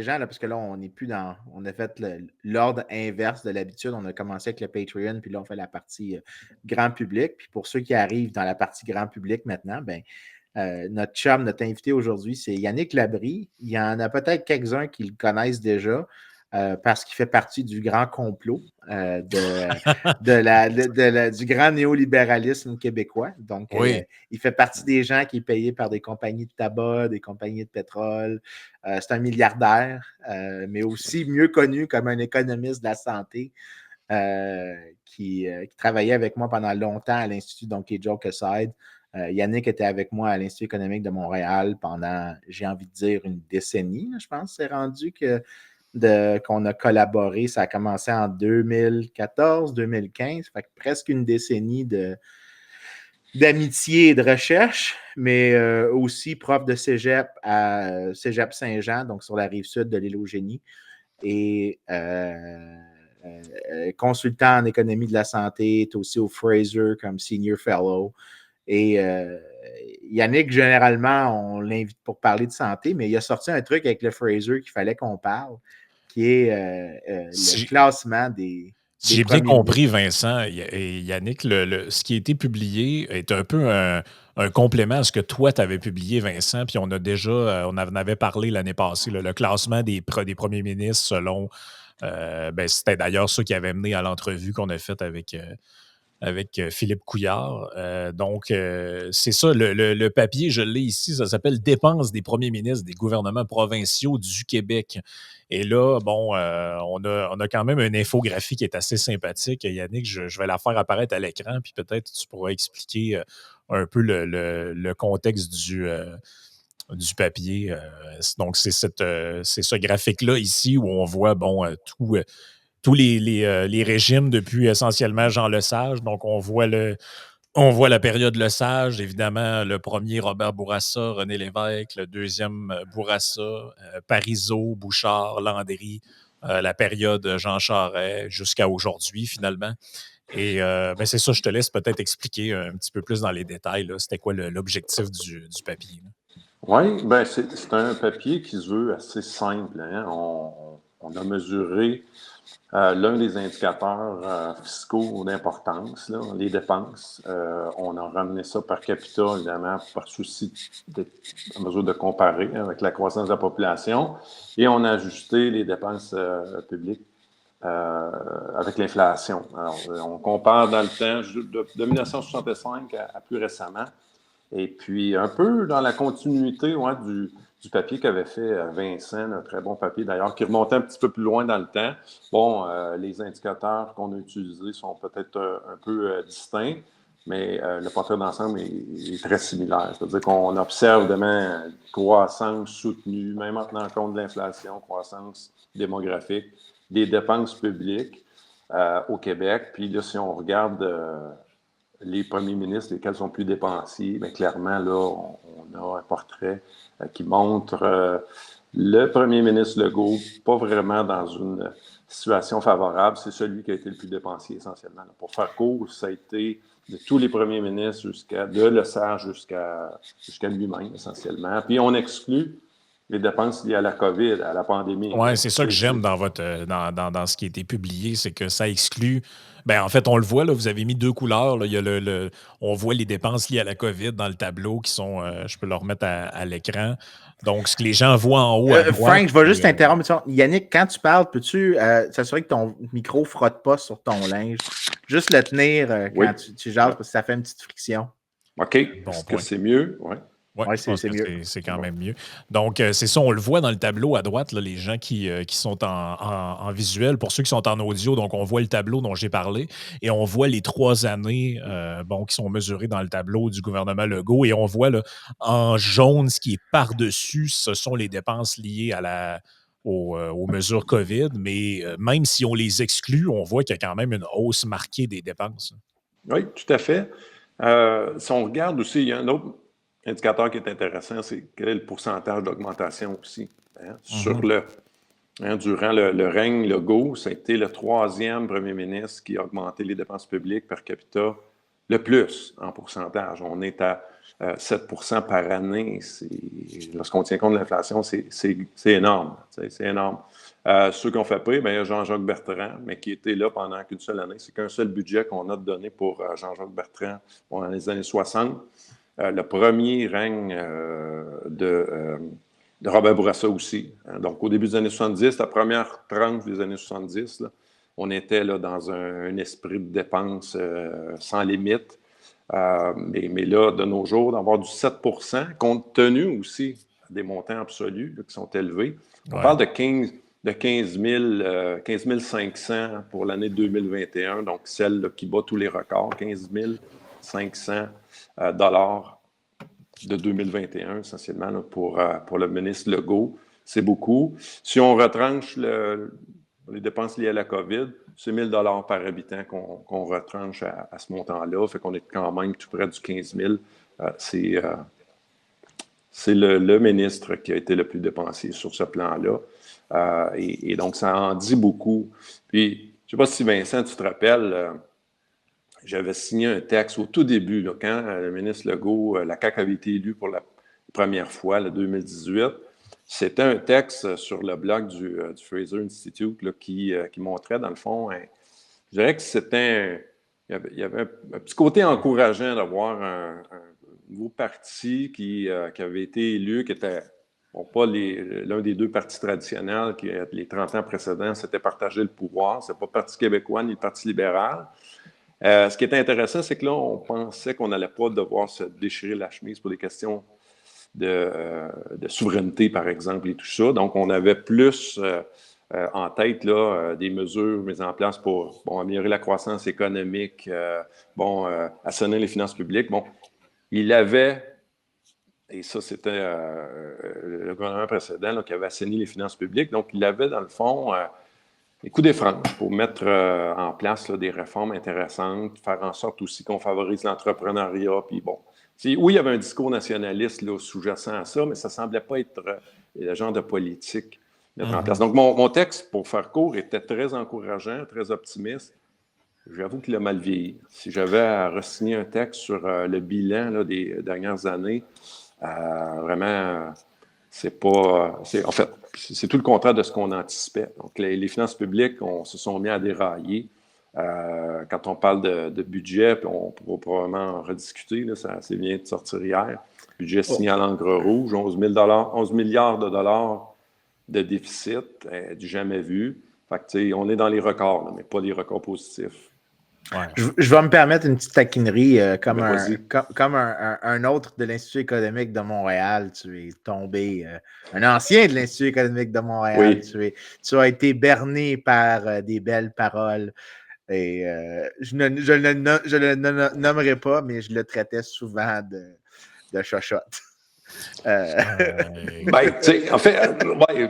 les gens, là, parce que là, on n'est plus dans. On a fait l'ordre inverse de l'habitude. On a commencé avec le Patreon, puis là, on fait la partie grand public. Puis pour ceux qui arrivent dans la partie grand public maintenant, ben, notre chum, notre invité aujourd'hui, c'est Yannick Labrie. Il y en a peut-être quelques-uns qui le connaissent déjà parce qu'il fait partie du grand complot du grand néolibéralisme québécois. Donc, Oui. il fait partie des gens qui sont payés par des compagnies de tabac, des compagnies de pétrole. C'est un milliardaire, mais aussi mieux connu comme un économiste de la santé qui travaillait avec moi pendant longtemps à l'Institut Donkey Joke Aside. Yannick était avec moi à l'Institut économique de Montréal pendant, j'ai envie de dire, une décennie, je pense. C'est rendu qu'on a collaboré. Ça a commencé en 2014-2015, fait que presque une décennie d'amitié et de recherche, mais aussi prof de cégep à Cégep Saint-Jean, donc sur la rive sud de l'île au Génie, et consultant en économie de la santé, est aussi au Fraser comme senior fellow. Et Yannick, généralement, on l'invite pour parler de santé, mais il a sorti un truc avec le Fraser qu'il fallait qu'on parle, qui est le classement des Si j'ai bien premiers compris, ministres. Vincent et Yannick, ce qui a été publié est un peu un complément à ce que toi, tu avais publié, Vincent, puis on en avait parlé l'année passée, le classement des premiers ministres selon, c'était d'ailleurs ça qui avait mené à l'entrevue qu'on a faite avec Philippe Couillard. C'est ça, le papier, je l'ai ici, ça s'appelle « Dépenses des premiers ministres des gouvernements provinciaux du Québec ». Et là, bon, on a quand même une infographie qui est assez sympathique. Yannick, je vais la faire apparaître à l'écran, puis peut-être tu pourras expliquer un peu le contexte du papier. Donc, c'est ce graphique-là ici où on voit, bon, tous les régimes depuis essentiellement Jean Lesage. Donc, on voit la période Lesage, évidemment, le premier Robert Bourassa, René Lévesque, le deuxième Bourassa, Parizeau, Bouchard, Landry, la période Jean Charest jusqu'à aujourd'hui, finalement. Et c'est ça, je te laisse peut-être expliquer un petit peu plus dans les détails. C'était quoi l'objectif du papier? Oui, c'est un papier qui se veut assez simple. Hein? On a mesuré l'un des indicateurs fiscaux d'importance, les dépenses. On a ramené ça par capita, évidemment, par souci à mesure de comparer avec la croissance de la population. Et on a ajusté les dépenses publiques avec l'inflation. Alors, on compare dans le temps de 1965 à plus récemment. Et puis, un peu dans la continuité du papier qu'avait fait Vincent, un très bon papier d'ailleurs, qui remontait un petit peu plus loin dans le temps. Bon, les indicateurs qu'on a utilisés sont peut-être un peu distincts, mais le portrait d'ensemble est très similaire. C'est-à-dire qu'on observe demain une croissance soutenue, même en tenant compte de l'inflation, croissance démographique, des dépenses publiques au Québec. Puis là, si on regarde les premiers ministres, lesquels sont plus dépensiers, bien, clairement, là, on a un portrait qui montre le premier ministre Legault pas vraiment dans une situation favorable. C'est celui qui a été le plus dépensier essentiellement. Pour faire court, ça a été de tous les premiers ministres de Lesage jusqu'à lui-même essentiellement. Puis on exclut les dépenses liées à la COVID, à la pandémie. Oui, c'est ça que j'aime dans ce qui a été publié, c'est que ça exclut. En fait, on le voit, là, vous avez mis deux couleurs. Là. Il y a on voit les dépenses liées à la COVID dans le tableau qui sont, je peux le remettre à l'écran. Donc, ce que les gens voient en haut à droite. Frank, je vais juste t'interrompre. Yannick, quand tu parles, peux-tu s'assurer que ton micro ne frotte pas sur ton linge? Juste le tenir quand tu jases, parce que ça fait une petite friction. OK. Est-ce que c'est mieux? Oui. Oui, je pense que c'est quand même mieux. Donc, c'est ça, on le voit dans le tableau à droite, là, les gens qui sont en visuel. Pour ceux qui sont en audio, donc on voit le tableau dont j'ai parlé et on voit les 3 années qui sont mesurées dans le tableau du gouvernement Legault et on voit là, en jaune ce qui est par-dessus, ce sont les dépenses liées aux mesures COVID, mais même si on les exclut, on voit qu'il y a quand même une hausse marquée des dépenses. Oui, tout à fait. Si on regarde aussi, il y a un autre indicateur qui est intéressant, c'est quel est le pourcentage d'augmentation aussi. Hein, durant le règne Legault, ça a été le 3e premier ministre qui a augmenté les dépenses publiques par capita le plus en pourcentage. On est à 7% par année, lorsqu'on tient compte de l'inflation, c'est énorme. C'est énorme. Ceux qui ont fait pire, il y a Jean-Jacques Bertrand, mais qui était là pendant qu'une seule année. C'est qu'un seul budget qu'on a donné pour Jean-Jacques Bertrand dans les années 60. Le premier règne de Robert Bourassa aussi. Donc, au début des années 70, la première tranche des années 70, là, on était là, dans un esprit de dépenses sans limite. Mais là, de nos jours, d'avoir du 7%, compte tenu aussi des montants absolus là, qui sont élevés. On parle de 15 500 pour l'année 2021, donc celle là, qui bat tous les records, 15 500 dollars de 2021, essentiellement, là, pour le ministre Legault. C'est beaucoup. Si on retranche les dépenses liées à la COVID, c'est 1 000 par habitant qu'on retranche à ce montant-là. Fait qu'on est quand même tout près du 15 000. C'est le ministre qui a été le plus dépensé sur ce plan-là. Et donc, ça en dit beaucoup. Puis, je ne sais pas si Vincent, tu te rappelles, j'avais signé un texte au tout début, là, quand le ministre Legault, la CAQ avait été élue pour la première fois, en 2018. C'était un texte sur le blog du Fraser Institute là, qui montrait, dans le fond, je dirais que c'était il y avait un petit côté encourageant d'avoir un nouveau parti qui avait été élu, qui était pas l'un des deux partis traditionnels qui, les 30 ans précédents, s'était partagé le pouvoir. C'est pas le Parti québécois ni le Parti libéral. Ce qui était intéressant, c'est que là, on pensait qu'on n'allait pas devoir se déchirer la chemise pour des questions de souveraineté, par exemple, et tout ça. Donc, on avait plus en tête là, des mesures mises en place pour améliorer la croissance économique, assainir les finances publiques. Bon, il avait, et ça, c'était le gouvernement précédent là, qui avait assaini les finances publiques. Donc, il avait, dans le fond, les coups des franges pour mettre en place là, des réformes intéressantes, faire en sorte aussi qu'on favorise l'entrepreneuriat. Puis bon, oui, il y avait un discours nationaliste là, sous-jacent à ça, mais ça ne semblait pas être le genre de politique mettre en place. Donc, mon texte, pour faire court, était très encourageant, très optimiste. J'avoue qu'il a mal vieilli. Si j'avais à re-signer un texte sur le bilan là, des dernières années, vraiment, c'est pas... en fait, c'est tout le contraire de ce qu'on anticipait. Donc, les finances publiques, on se sont mis à dérailler. Quand on parle de budget, puis on pourra probablement en rediscuter, là, ça vient de sortir hier. Budget signé à l'encre rouge, 11 milliards de dollars de déficit, du jamais vu. Fait que, on est dans les records, là, mais pas des records positifs. Ouais. Je vais me permettre une petite taquinerie comme un autre de l'Institut économique de Montréal. Tu es tombé, un ancien de l'Institut économique de Montréal. Oui. Tu as été berné par des belles paroles. Et je ne le nommerai pas, mais je le traitais souvent de chochotte. En fait,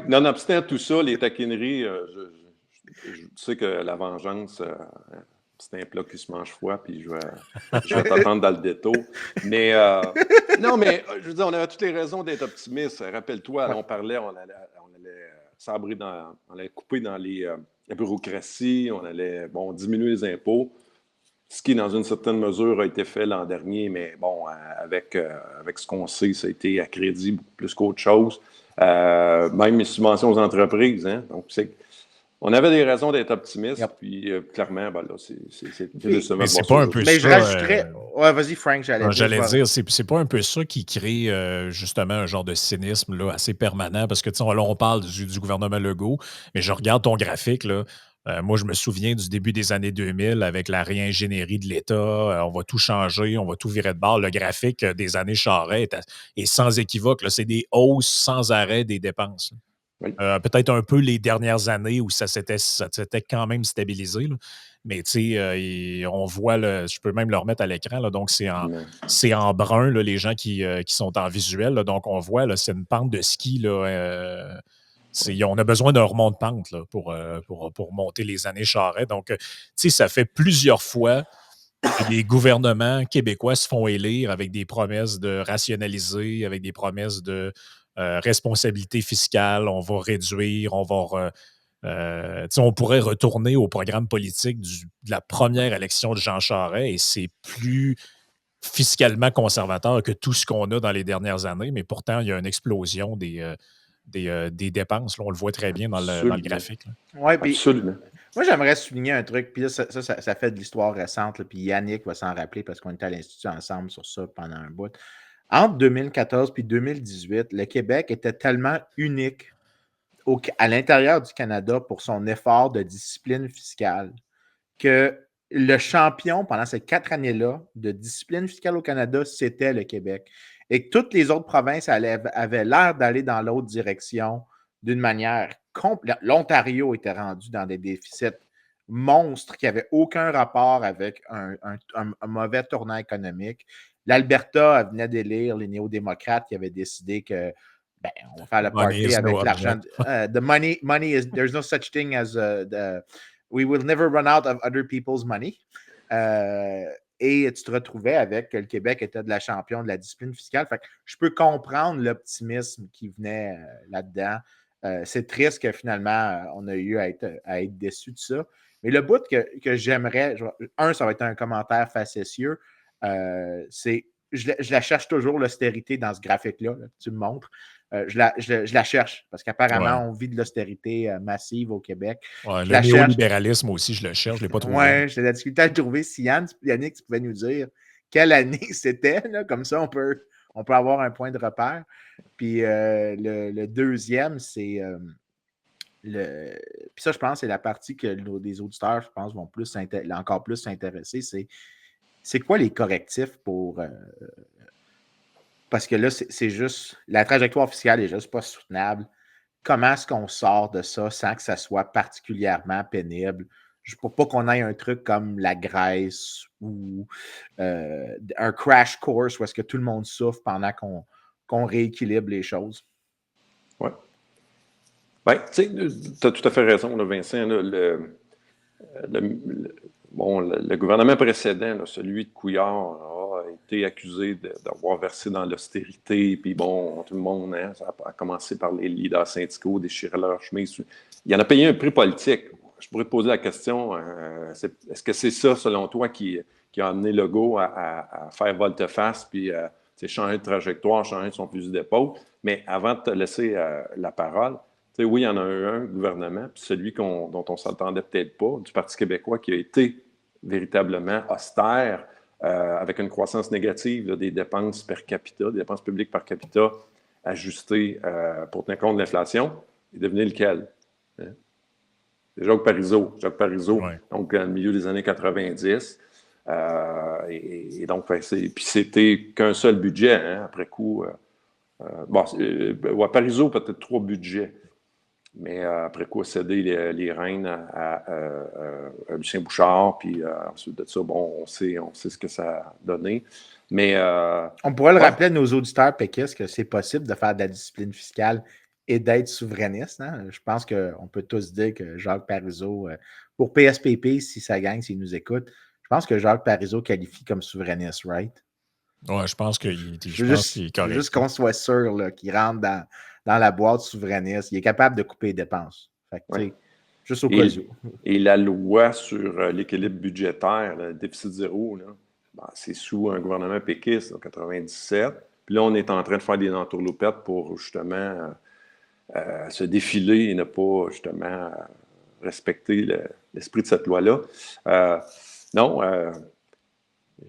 nonobstant tout ça, les taquineries, je sais que la vengeance... c'est un plat qui se mange froid, puis je vais t'attendre dans le détour. Mais non, mais je veux dire, on avait toutes les raisons d'être optimistes. Rappelle-toi, là, on allait sabrer on allait couper dans la bureaucratie, on allait diminuer les impôts, ce qui, dans une certaine mesure, a été fait l'an dernier, mais bon, avec ce qu'on sait, ça a été à crédit beaucoup plus qu'autre chose. Même les subventions aux entreprises, hein. Donc, on avait des raisons d'être optimistes, puis clairement, là, c'est mais c'est pas un peu ça. Mais je rajouterais... Ouais, vas-y, Frank, j'allais dire, c'est pas un peu ça qui crée justement un genre de cynisme là, assez permanent, parce que là, on parle du gouvernement Legault, mais je regarde ton graphique, là. Moi, je me souviens du début des années 2000 avec la réingénierie de l'État. On va tout changer, on va tout virer de bord. Le graphique des années Charest est sans équivoque. C'est des hausses sans arrêt des dépenses. Oui. Peut-être un peu les dernières années où ça s'était quand même stabilisé. Là. Mais tu sais, on voit, je peux même le remettre à l'écran. Là, donc, c'est en brun, là, les gens qui sont en visuel. Là, donc, on voit, là, c'est une pente de ski. Là, on a besoin d'un remont de pente là, pour monter les années Charest. Donc, tu sais, ça fait plusieurs fois que les gouvernements québécois se font élire avec des promesses de rationaliser, avec des promesses de responsabilité fiscale, on va réduire, on pourrait retourner au programme politique de la première élection de Jean Charest et c'est plus fiscalement conservateur que tout ce qu'on a dans les dernières années, mais pourtant, il y a une explosion des dépenses. Là, on le voit très bien dans le graphique. Oui, puis Absolument. moi, j'aimerais souligner un truc, puis là, ça fait de l'histoire récente, là, puis Yannick va s'en rappeler parce qu'on était à l'Institut ensemble sur ça pendant un bout. Entre 2014 et 2018, le Québec était tellement unique à l'intérieur du Canada pour son effort de discipline fiscale que le champion pendant ces 4 années-là de discipline fiscale au Canada, c'était le Québec. Et que toutes les autres provinces avaient l'air d'aller dans l'autre direction d'une manière complète. L'Ontario était rendu dans des déficits monstres qui n'avaient aucun rapport avec un mauvais tournant économique. L'Alberta venait d'élire les néo-démocrates qui avaient décidé que on va faire le party avec l'argent. There's no such thing as we will never run out of other people's money. Et tu te retrouvais avec que le Québec était de la champion de la discipline fiscale. Fait que je peux comprendre l'optimisme qui venait là-dedans. C'est triste que finalement, on a eu à être déçu de ça. Mais le bout que j'aimerais, ça va être un commentaire facétieux, c'est je la cherche toujours, l'austérité dans ce graphique-là, là, que tu me montres. Je la cherche parce qu'apparemment, on vit de l'austérité massive au Québec. Ouais, le néolibéralisme aussi, je le cherche, je ne l'ai pas trouvé. Oui, j'ai la difficulté à le trouver. Si Yannick, tu pouvais nous dire quelle année c'était, là, comme ça, on peut avoir un point de repère. Puis le deuxième, c'est puis ça, je pense, c'est la partie que les auditeurs, je pense, vont encore plus s'intéresser. C'est quoi les correctifs pour. Parce que là, c'est juste. La trajectoire fiscale n'est juste pas soutenable. Comment est-ce qu'on sort de ça sans que ça soit particulièrement pénible? Pour pas qu'on ait un truc comme la Grèce ou un crash course où est-ce que tout le monde souffre pendant qu'on rééquilibre les choses. Oui. Bien, tu as tout à fait raison, là, Vincent. Là, le gouvernement précédent, là, celui de Couillard, a été accusé d'avoir versé dans l'austérité. Puis bon, tout le monde, hein, ça a commencé par les leaders syndicaux, déchirer leur chemise. Il en a payé un prix politique. Je pourrais te poser la question, est-ce que c'est ça, selon toi, qui a amené Legault à faire volte-face puis changer de trajectoire, changer de son fusil d'épaule? Mais avant de te laisser la parole, oui, il y en a un gouvernement, puis celui dont on ne s'entendait peut-être pas, du Parti québécois, qui a été véritablement austère, avec une croissance négative là, des dépenses per capita, des dépenses publiques par capita ajustées pour tenir compte de l'inflation, est devenu lequel? Hein? C'est Jacques Parizeau. Ouais. Donc, dans le milieu des années 90. Et donc, puis c'était qu'un seul budget, hein, après coup. Parizeau, peut-être 3 budgets. Mais après coup, a cédé les rênes à Lucien Bouchard, puis ensuite de ça, bon, on sait ce que ça a donné. Mais on pourrait le rappeler à nos auditeurs péquistes que c'est possible de faire de la discipline fiscale et d'être souverainiste. Hein? Je pense qu'on peut tous dire que Jacques Parizeau, pour PSPP, si ça gagne, s'il nous écoute, je pense que Jacques Parizeau qualifie comme souverainiste, right? Oui, je pense qu'il est correct. Juste qu'on soit sûr qu'il rentre dans la boîte souverainiste. Il est capable de couper les dépenses. Fait que, juste au cas où. Et la loi sur l'équilibre budgétaire, le déficit zéro, là, c'est sous un gouvernement péquiste en 97. Puis là, on est en train de faire des entourloupettes pour justement se défiler et ne pas justement respecter l'esprit de cette loi-là.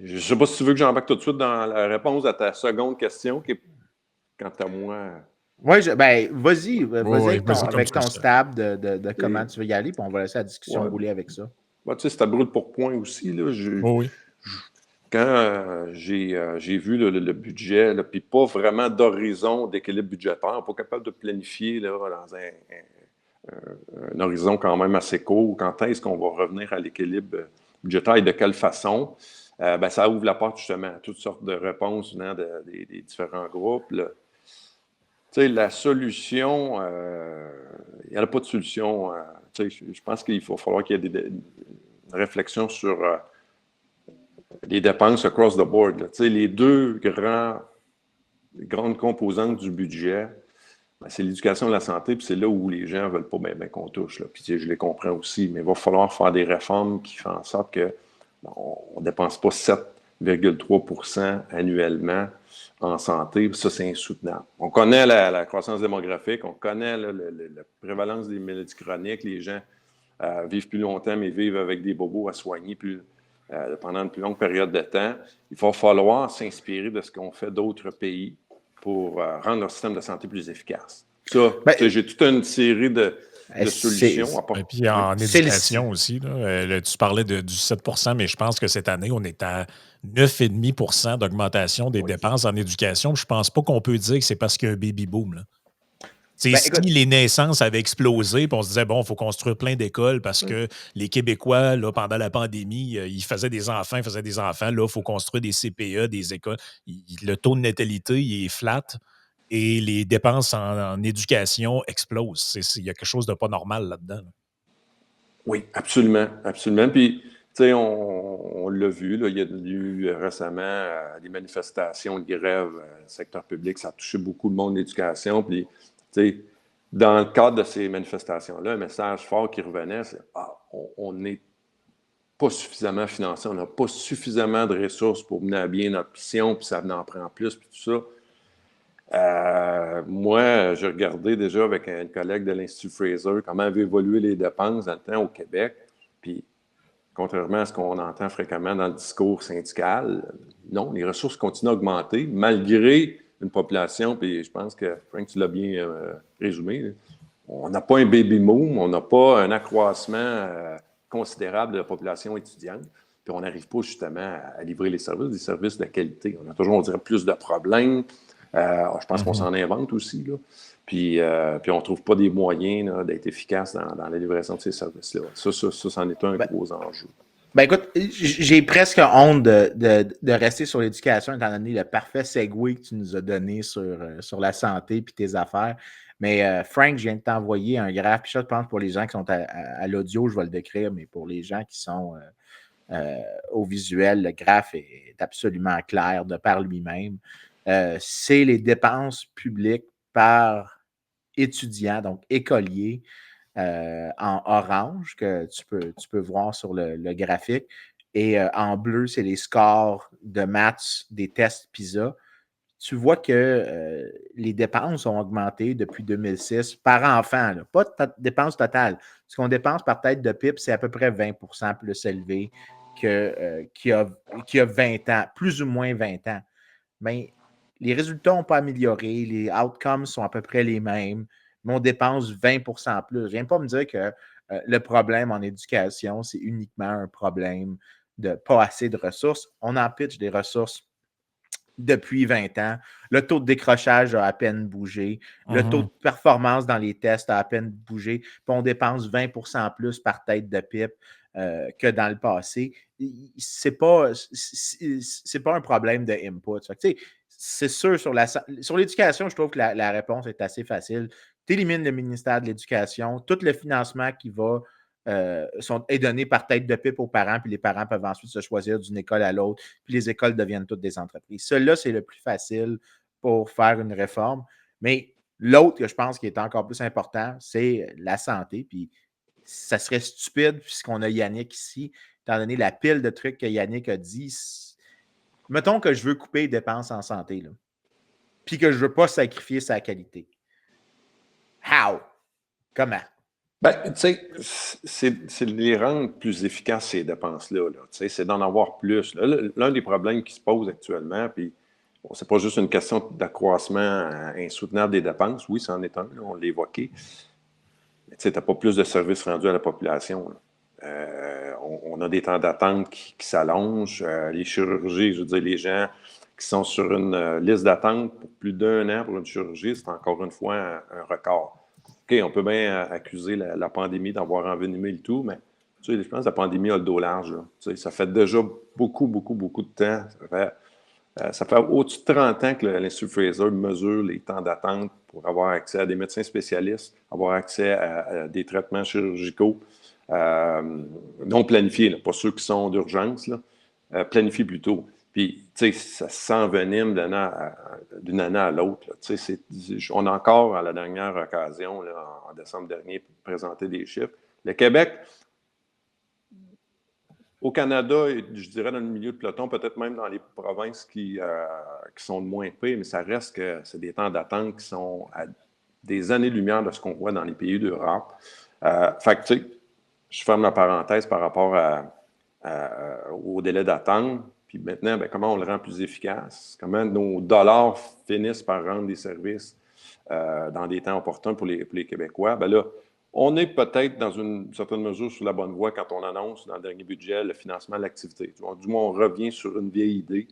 Je ne sais pas si tu veux que j'embarque tout de suite dans la réponse à ta seconde question, qui est, quant à moi... Oui, vas-y avec ton stab de comment tu veux y aller, puis on va laisser la discussion rouler avec ça. Ça brûle pour point aussi. Là, quand j'ai vu le budget, puis pas vraiment d'horizon d'équilibre budgétaire, pas capable de planifier là, dans un horizon quand même assez court, quand est-ce qu'on va revenir à l'équilibre budgétaire et de quelle façon, ça ouvre la porte justement à toutes sortes de réponses venant des différents groupes. Là. La solution, il n'y en a pas de solution. Je pense qu'il va falloir qu'il y ait une réflexion sur les dépenses across the board. Les deux grandes composantes du budget, c'est l'éducation et la santé, puis c'est là où les gens ne veulent pas bien qu'on touche. Là. Puis je les comprends aussi, mais il va falloir faire des réformes qui font en sorte qu'on ne dépense pas 7 0,3 % annuellement en santé. Ça, c'est insoutenable. On connaît la croissance démographique, on connaît la prévalence des maladies chroniques. Les gens vivent plus longtemps, mais vivent avec des bobos à soigner pendant une plus longue période de temps. Il va falloir s'inspirer de ce qu'ont fait d'autres pays pour rendre leur système de santé plus efficace. Ça, j'ai toute une série de solutions. Et puis en éducation aussi, là, tu parlais du 7 % mais je pense que cette année, on est à 9,5 % d'augmentation des dépenses en éducation. Je ne pense pas qu'on peut dire que c'est parce qu'il y a un baby boom. Là. Si les naissances avaient explosé, puis on se disait, bon, il faut construire plein d'écoles parce que les Québécois, là, pendant la pandémie, ils faisaient des enfants. Là, il faut construire des CPE, des écoles. Le taux de natalité, il est flat et les dépenses en éducation explosent. Il y a quelque chose de pas normal là-dedans. Là. Oui, absolument, absolument. Puis, tu sais, on l'a vu, là, il y a eu récemment des manifestations, des grèves dans le secteur public. Ça a touché beaucoup de monde de l'éducation. Puis, tu sais, dans le cadre de ces manifestations-là, un message fort qui revenait, c'est on n'est pas suffisamment financé, on n'a pas suffisamment de ressources pour mener à bien notre mission, puis ça en prend plus, puis tout ça. Moi, j'ai regardé déjà avec un collègue de l'Institut Fraser comment avaient évolué les dépenses dans le temps au Québec. Puis, contrairement à ce qu'on entend fréquemment dans le discours syndical, non, les ressources continuent à augmenter malgré une population, puis je pense que, Frank, tu l'as bien résumé, là. On n'a pas un baby boom, on n'a pas un accroissement considérable de la population étudiante, puis on n'arrive pas justement à livrer des services de qualité. On a toujours, on dirait, plus de problèmes. Je pense qu'on s'en invente aussi, là. Puis on ne trouve pas des moyens là, d'être efficace dans la livraison de ces services-là. Ça, c'en est un gros enjeu. Ben écoute, j'ai presque honte de rester sur l'éducation, étant donné le parfait segue que tu nous as donné sur la santé et tes affaires. Mais Frank, je viens de t'envoyer un graphe. Puis ça, je pense pour les gens qui sont à l'audio, je vais le décrire, mais pour les gens qui sont au visuel, le graphe est absolument clair de par lui-même. C'est les dépenses publiques par étudiant, donc écolier, en orange que tu peux voir sur le graphique. Et en bleu, c'est les scores de maths des tests PISA. Tu vois que les dépenses ont augmenté depuis 2006 par enfant, là. Pas de dépenses totales. Ce qu'on dépense par tête de pipe, c'est à peu près 20 % plus élevé qu'il y a 20 ans, plus ou moins 20 ans. Mais les résultats n'ont pas amélioré, les outcomes sont à peu près les mêmes, mais on dépense 20 % plus. Je ne viens pas me dire que le problème en éducation, c'est uniquement un problème de pas assez de ressources. On en pitch des ressources depuis 20 ans. Le taux de décrochage a à peine bougé. Le taux de performance dans les tests a à peine bougé. Puis on dépense 20 % plus par tête de pipe que dans le passé. C'est pas un problème de input. C'est sûr, sur l'éducation, je trouve que la réponse est assez facile. Tu élimines le ministère de l'Éducation, tout le financement qui est donné par tête de pipe aux parents, puis les parents peuvent ensuite se choisir d'une école à l'autre, puis les écoles deviennent toutes des entreprises. Celui-là, c'est le plus facile pour faire une réforme. Mais l'autre que je pense qui est encore plus important, c'est la santé. Puis ça serait stupide, puisqu'on a Yannick ici, étant donné la pile de trucs que Yannick a dit. Mettons que je veux couper les dépenses en santé, là, puis que je ne veux pas sacrifier sa qualité. How? Comment? Ben, tu sais, c'est de les rendre plus efficaces, ces dépenses-là. Là. Tu sais, c'est d'en avoir plus. L'un des problèmes qui se posent actuellement, puis bon, c'est pas juste une question d'accroissement insoutenable des dépenses. Oui, c'en est un, là, on l'a évoqué. Mais tu sais, tu n'as pas plus de services rendus à la population. On a des temps d'attente qui s'allongent. Les chirurgies, je veux dire, les gens qui sont sur une liste d'attente pour plus d'1 an pour une chirurgie, c'est encore une fois un record. OK, on peut bien accuser la pandémie d'avoir envenimé le tout, mais tu sais, je pense que la pandémie a le dos large. Là. Tu sais, ça fait déjà beaucoup de temps. Ça fait au-dessus de 30 ans que l'Institut Fraser mesure les temps d'attente pour avoir accès à des médecins spécialistes, avoir accès à des traitements chirurgicaux non planifiés, là, pas ceux qui sont d'urgence, planifiés plutôt. Puis, tu sais, ça s'envenime d'une année à l'autre. Tu sais, on a encore, à la dernière occasion, là, en décembre dernier, présenté des chiffres. Le Québec, au Canada, et je dirais dans le milieu de peloton, peut-être même dans les provinces qui sont de moins pires, mais ça reste que c'est des temps d'attente qui sont à des années-lumière de ce qu'on voit dans les pays d'Europe. Fait que, tu sais, je ferme la parenthèse par rapport au délai d'attente. Puis maintenant, ben, comment on le rend plus efficace? Comment nos dollars finissent par rendre des services dans des temps opportuns pour les Québécois? Ben là, on est peut-être dans une certaine mesure sur la bonne voie quand on annonce dans le dernier budget le financement de l'activité. Du moins, on revient sur une vieille idée.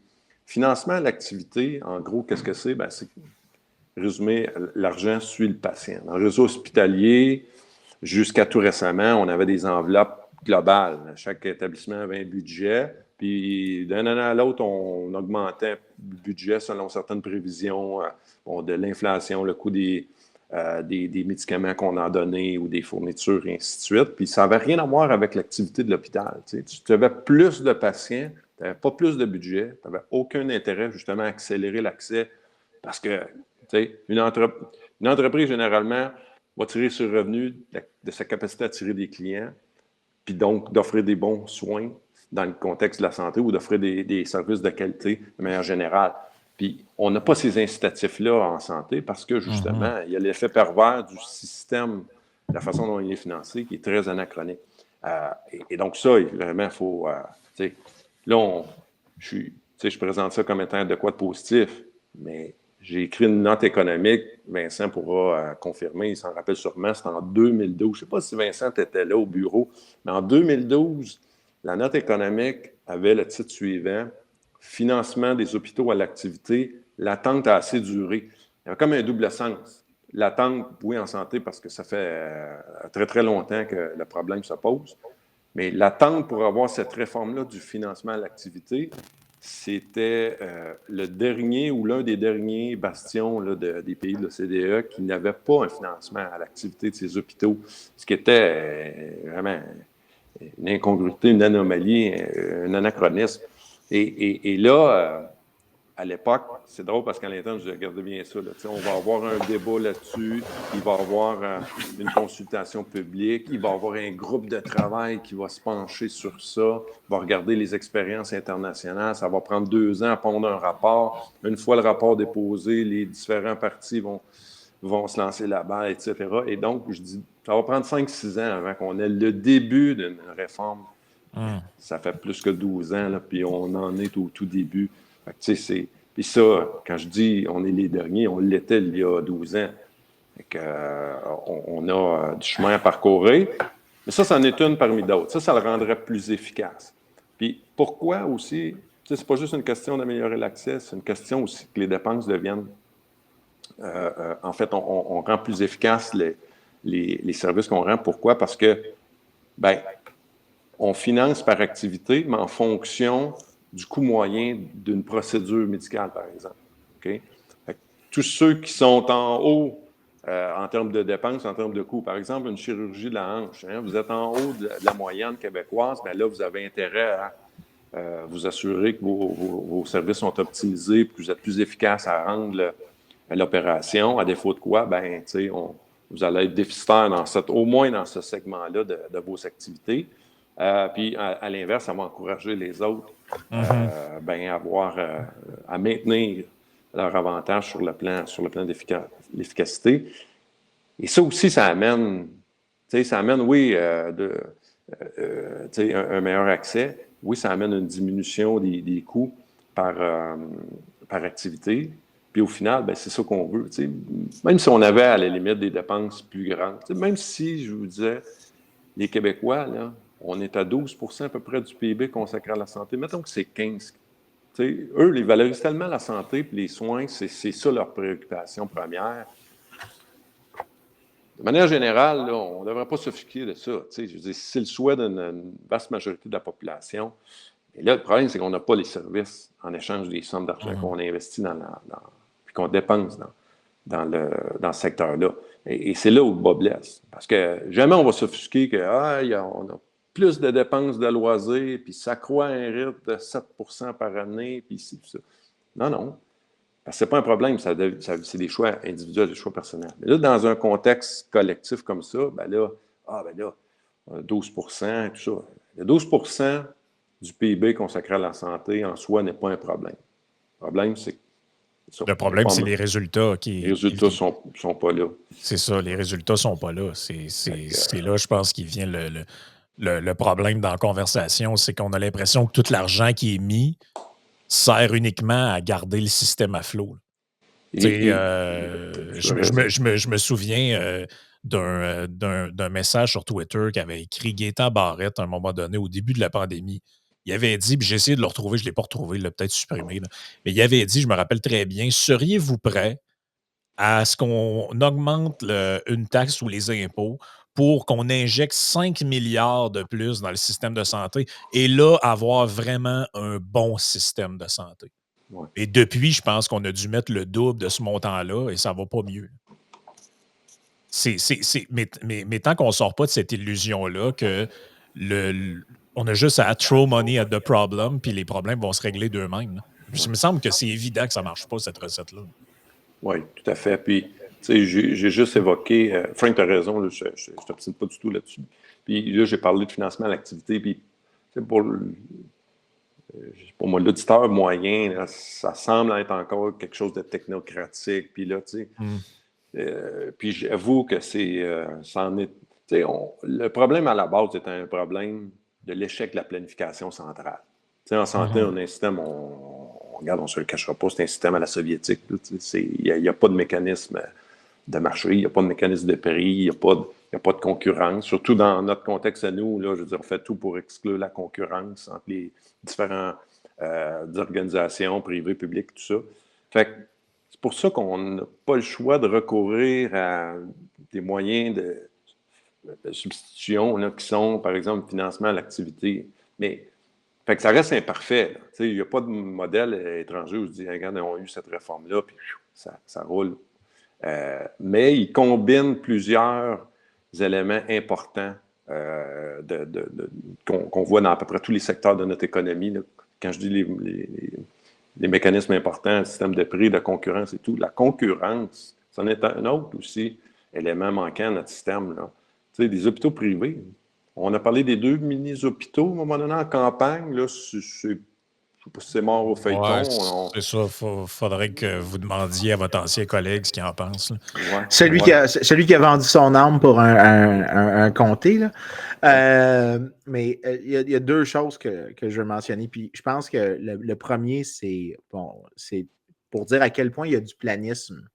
Financement de l'activité, en gros, qu'est-ce que c'est? Ben, c'est, résumé, l'argent suit le patient. Dans le réseau hospitalier, jusqu'à tout récemment, on avait des enveloppes globales. Chaque établissement avait un budget. Puis d'un an à l'autre, on augmentait le budget selon certaines prévisions de l'inflation, le coût des médicaments qu'on a donnés ou des fournitures, et ainsi de suite. Puis ça n'avait rien à voir avec l'activité de l'hôpital. Tu avais plus de patients, tu n'avais pas plus de budget, tu n'avais aucun intérêt justement à accélérer l'accès parce que une entreprise, généralement, va tirer sur le revenu de sa capacité à attirer des clients, puis donc d'offrir des bons soins dans le contexte de la santé ou d'offrir des services de qualité de manière générale. Puis on n'a pas ces incitatifs-là en santé parce que, justement, il y a l'effet pervers du système, la façon dont il est financé, qui est très anachronique. Et donc ça, vraiment, il faut... là, je présente ça comme étant de quoi de positif, mais j'ai écrit une note économique, Vincent pourra confirmer, il s'en rappelle sûrement, c'était en 2012. Je ne sais pas si Vincent était là au bureau, mais en 2012, la note économique avait le titre suivant « Financement des hôpitaux à l'activité, l'attente a assez duré ». Il y avait comme un double sens. L'attente, oui, en santé, parce que ça fait très, très longtemps que le problème se pose, mais l'attente pour avoir cette réforme-là du financement à l'activité, c'était le dernier ou l'un des derniers bastions là, des pays de l'OCDE qui n'avaient pas un financement à l'activité de ces hôpitaux, ce qui était vraiment une incongruité, une anomalie, un anachronisme. Et là, à l'époque, c'est drôle parce qu'à l'interne, je regardais bien ça. Là, on va avoir un débat là-dessus, il va y avoir une consultation publique, il va y avoir un groupe de travail qui va se pencher sur ça, va regarder les expériences internationales. Ça va prendre 2 ans à pondre un rapport. Une fois le rapport déposé, les différents partis vont se lancer la balle, etc. Et donc, je dis, ça va prendre 5-6 ans avant qu'on ait le début d'une réforme. Ça fait plus que 12 ans, là, puis on en est au tout début. Puis ça, quand je dis on est les derniers, on l'était il y a 12 ans. On a du chemin à parcourir. Mais ça, c'en est une parmi d'autres. Ça le rendrait plus efficace. Puis pourquoi aussi, c'est pas juste une question d'améliorer l'accès, c'est une question aussi que les dépenses deviennent... en fait, on rend plus efficaces les services qu'on rend. Pourquoi? Parce que, on finance par activité, mais en fonction du coût moyen d'une procédure médicale, par exemple. Okay? Tous ceux qui sont en haut en termes de dépenses, en termes de coûts, par exemple, une chirurgie de la hanche, vous êtes en haut de la moyenne québécoise, bien là, vous avez intérêt à vous assurer que vos services sont optimisés, que vous êtes plus efficace à rendre l'opération, à défaut de quoi, vous allez être déficitaire au moins dans ce segment-là de vos activités. Puis, à l'inverse, ça va encourager les autres à maintenir leur avantage sur le plan d'efficacité. Et ça aussi, ça amène, oui, un meilleur accès. Oui, ça amène une diminution des coûts par activité. Puis au final, c'est ça qu'on veut. Même si on avait à la limite des dépenses plus grandes, même si, je vous disais, les Québécois, là, on est à 12% à peu près du PIB consacré à la santé. Mettons que c'est 15%. Eux, ils valorisent tellement la santé et les soins, c'est ça leur préoccupation première. De manière générale, là, on ne devrait pas s'offusquer de ça. Je veux dire, c'est le souhait d'une vaste majorité de la population. Et là, le problème, c'est qu'on n'a pas les services en échange des sommes d'argent qu'on investit puis qu'on dépense dans ce secteur-là. Et c'est là où le bas blesse. Parce que jamais on va s'offusquer qu'on a plus de dépenses de loisirs, puis ça croît à un rythme de 7% par année, puis ci, puis ça. Non. Parce que ce n'est pas un problème, c'est des choix individuels, des choix personnels. Mais là, dans un contexte collectif comme ça, 12% et tout ça. Le 12%, du PIB consacré à la santé en soi n'est pas un problème. Le problème, c'est ça. Le problème, c'est les résultats qui. Les résultats ne sont pas là. C'est ça, les résultats ne sont pas là. C'est là, je pense, qu'il vient le problème dans la conversation, c'est qu'on a l'impression que tout l'argent qui est mis sert uniquement à garder le système à flot. Je me souviens d'un message sur Twitter qu'avait écrit Gaétan Barrette à un moment donné, au début de la pandémie. Il avait dit, puis j'ai essayé de le retrouver, je ne l'ai pas retrouvé, il l'a peut-être supprimé, là, mais il avait dit, je me rappelle très bien, seriez-vous prêt à ce qu'on augmente une taxe ou les impôts pour qu'on injecte 5 milliards de plus dans le système de santé et là, avoir vraiment un bon système de santé? Ouais. Et depuis, je pense qu'on a dû mettre le double de ce montant-là et ça ne va pas mieux. Mais tant qu'on ne sort pas de cette illusion-là que on a juste à throw money at the problem puis les problèmes vont se régler d'eux-mêmes. Il me semble que c'est évident que ça ne marche pas, cette recette-là. Oui, tout à fait. Puis, tu sais, j'ai juste évoqué, Frank, tu as raison, là, je ne t'obstine pas du tout là-dessus. Puis là, j'ai parlé de financement à l'activité. Puis, pour moi, l'auditeur moyen, là, ça semble être encore quelque chose de technocratique. Puis là, tu sais, puis j'avoue que c'en est. Le problème à la base est un problème de l'échec de la planification centrale. Tu sais, en santé, on a un système, regarde, on ne se le cachera pas, c'est un système à la soviétique. Il n'y a pas de mécanisme de marché, il n'y a pas de mécanisme de prix, il n'y a pas de concurrence. Surtout dans notre contexte à nous, là, je veux dire, on fait tout pour exclure la concurrence entre les différentes organisations privées, publiques, tout ça. Fait que c'est pour ça qu'on n'a pas le choix de recourir à des moyens de substitution là, qui sont, par exemple, le financement à l'activité. Mais fait que ça reste imparfait. Il n'y a pas de modèle étranger où on se dit, regarde, on a eu cette réforme-là, puis ça roule. Mais il combine plusieurs éléments importants qu'on voit dans à peu près tous les secteurs de notre économie. Là. Quand je dis les mécanismes importants, le système de prix, de concurrence et tout, la concurrence, c'en est un autre aussi élément manquant à notre système. Là. Tu sais, des hôpitaux privés. On a parlé des 2 mini-hôpitaux à un moment donné en campagne. Là, je ne sais pas si c'est mort au feuilleton. Ouais, c'est ça. Il faudrait que vous demandiez à votre ancien collègue ce qu'il en pense. Ouais, celui qui a vendu son âme pour un comté. Là. Mais il y a 2 choses que je veux mentionner. Puis je pense que le premier, c'est pour dire à quel point il y a du planisme,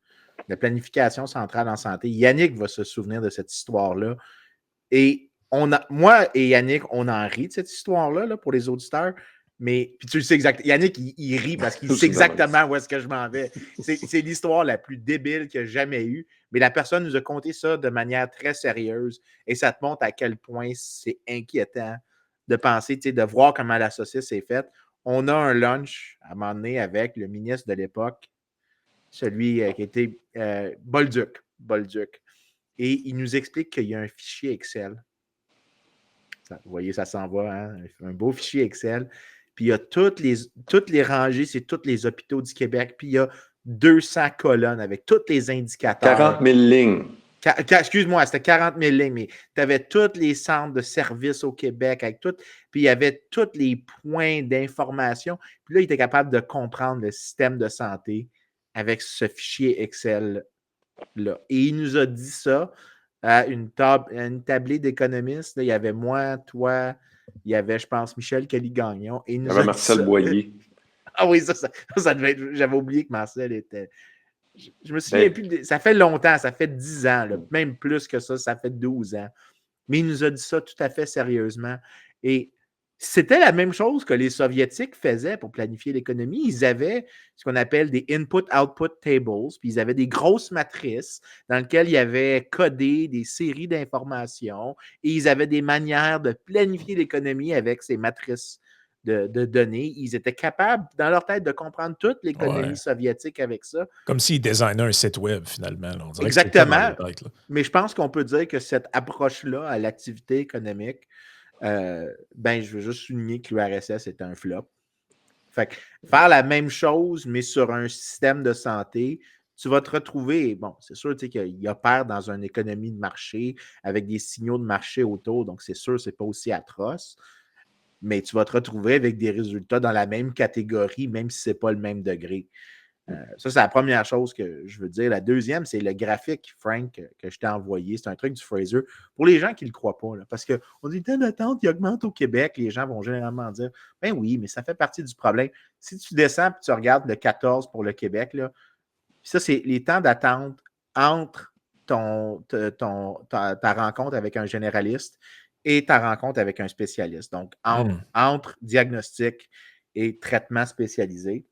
de planification centrale en santé. Yannick va se souvenir de cette histoire-là. Et moi et Yannick, on en rit de cette histoire-là là, pour les auditeurs. Mais puis tu le sais exactement. Yannick, il rit parce qu'il sait exactement où est-ce que je m'en vais. C'est l'histoire la plus débile qu'il y a jamais eue. Mais la personne nous a conté ça de manière très sérieuse. Et ça te montre à quel point c'est inquiétant de penser, de voir comment la saucisse est faite. On a un lunch à un moment donné avec le ministre de l'époque, celui qui était Bolduc. Et il nous explique qu'il y a un fichier Excel. Vous voyez, ça s'en va, hein? Un beau fichier Excel. Puis il y a toutes les rangées, c'est tous les hôpitaux du Québec. Puis il y a 200 colonnes avec tous les indicateurs. 40 000 lignes. Excuse-moi, c'était 40 000 lignes, mais tu avais tous les centres de services au Québec avec tout. Puis il y avait tous les points d'information. Puis là, il était capable de comprendre le système de santé avec ce fichier Excel-là. Et il nous a dit ça à une tablée d'économistes. Il y avait moi, toi, il y avait, je pense, Michel Kelly-Gagnon. Il y avait Marcel Boilly. Ah oui, ça devait être. J'avais oublié que Marcel était. Je me souviens plus. Ça fait longtemps, ça fait 10 ans, là, même plus que ça fait 12 ans. Mais il nous a dit ça tout à fait sérieusement. Et c'était la même chose que les Soviétiques faisaient pour planifier l'économie. Ils avaient ce qu'on appelle des input-output tables, puis ils avaient des grosses matrices dans lesquelles il y avait codé des séries d'informations et ils avaient des manières de planifier l'économie avec ces matrices de données. Ils étaient capables, dans leur tête, de comprendre toute l'économie soviétique avec ça. Comme s'ils designaient un site web, finalement. Là. On dirait exactement. Que têtes, là. Mais je pense qu'on peut dire que cette approche-là à l'activité économique, je veux juste souligner que l'URSS est un flop. Fait que faire la même chose, mais sur un système de santé, tu vas te retrouver, bon, c'est sûr qu'il opère dans une économie de marché avec des signaux de marché autour, donc c'est sûr que ce n'est pas aussi atroce. mais tu vas te retrouver avec des résultats dans la même catégorie, même si ce n'est pas le même degré. Ça, c'est la première chose que je veux dire. La deuxième, c'est le graphique, Frank, que je t'ai envoyé. C'est un truc du Fraser. Pour les gens qui ne le croient pas, là, parce qu'on dit le temps d'attente, il augmente au Québec. Les gens vont généralement dire ben oui, mais ça fait partie du problème. Si tu descends et tu regardes le 14 pour le Québec, là, ça, c'est les temps d'attente entre ta rencontre avec un généraliste et ta rencontre avec un spécialiste. Donc, entre diagnostic et traitement spécialisé.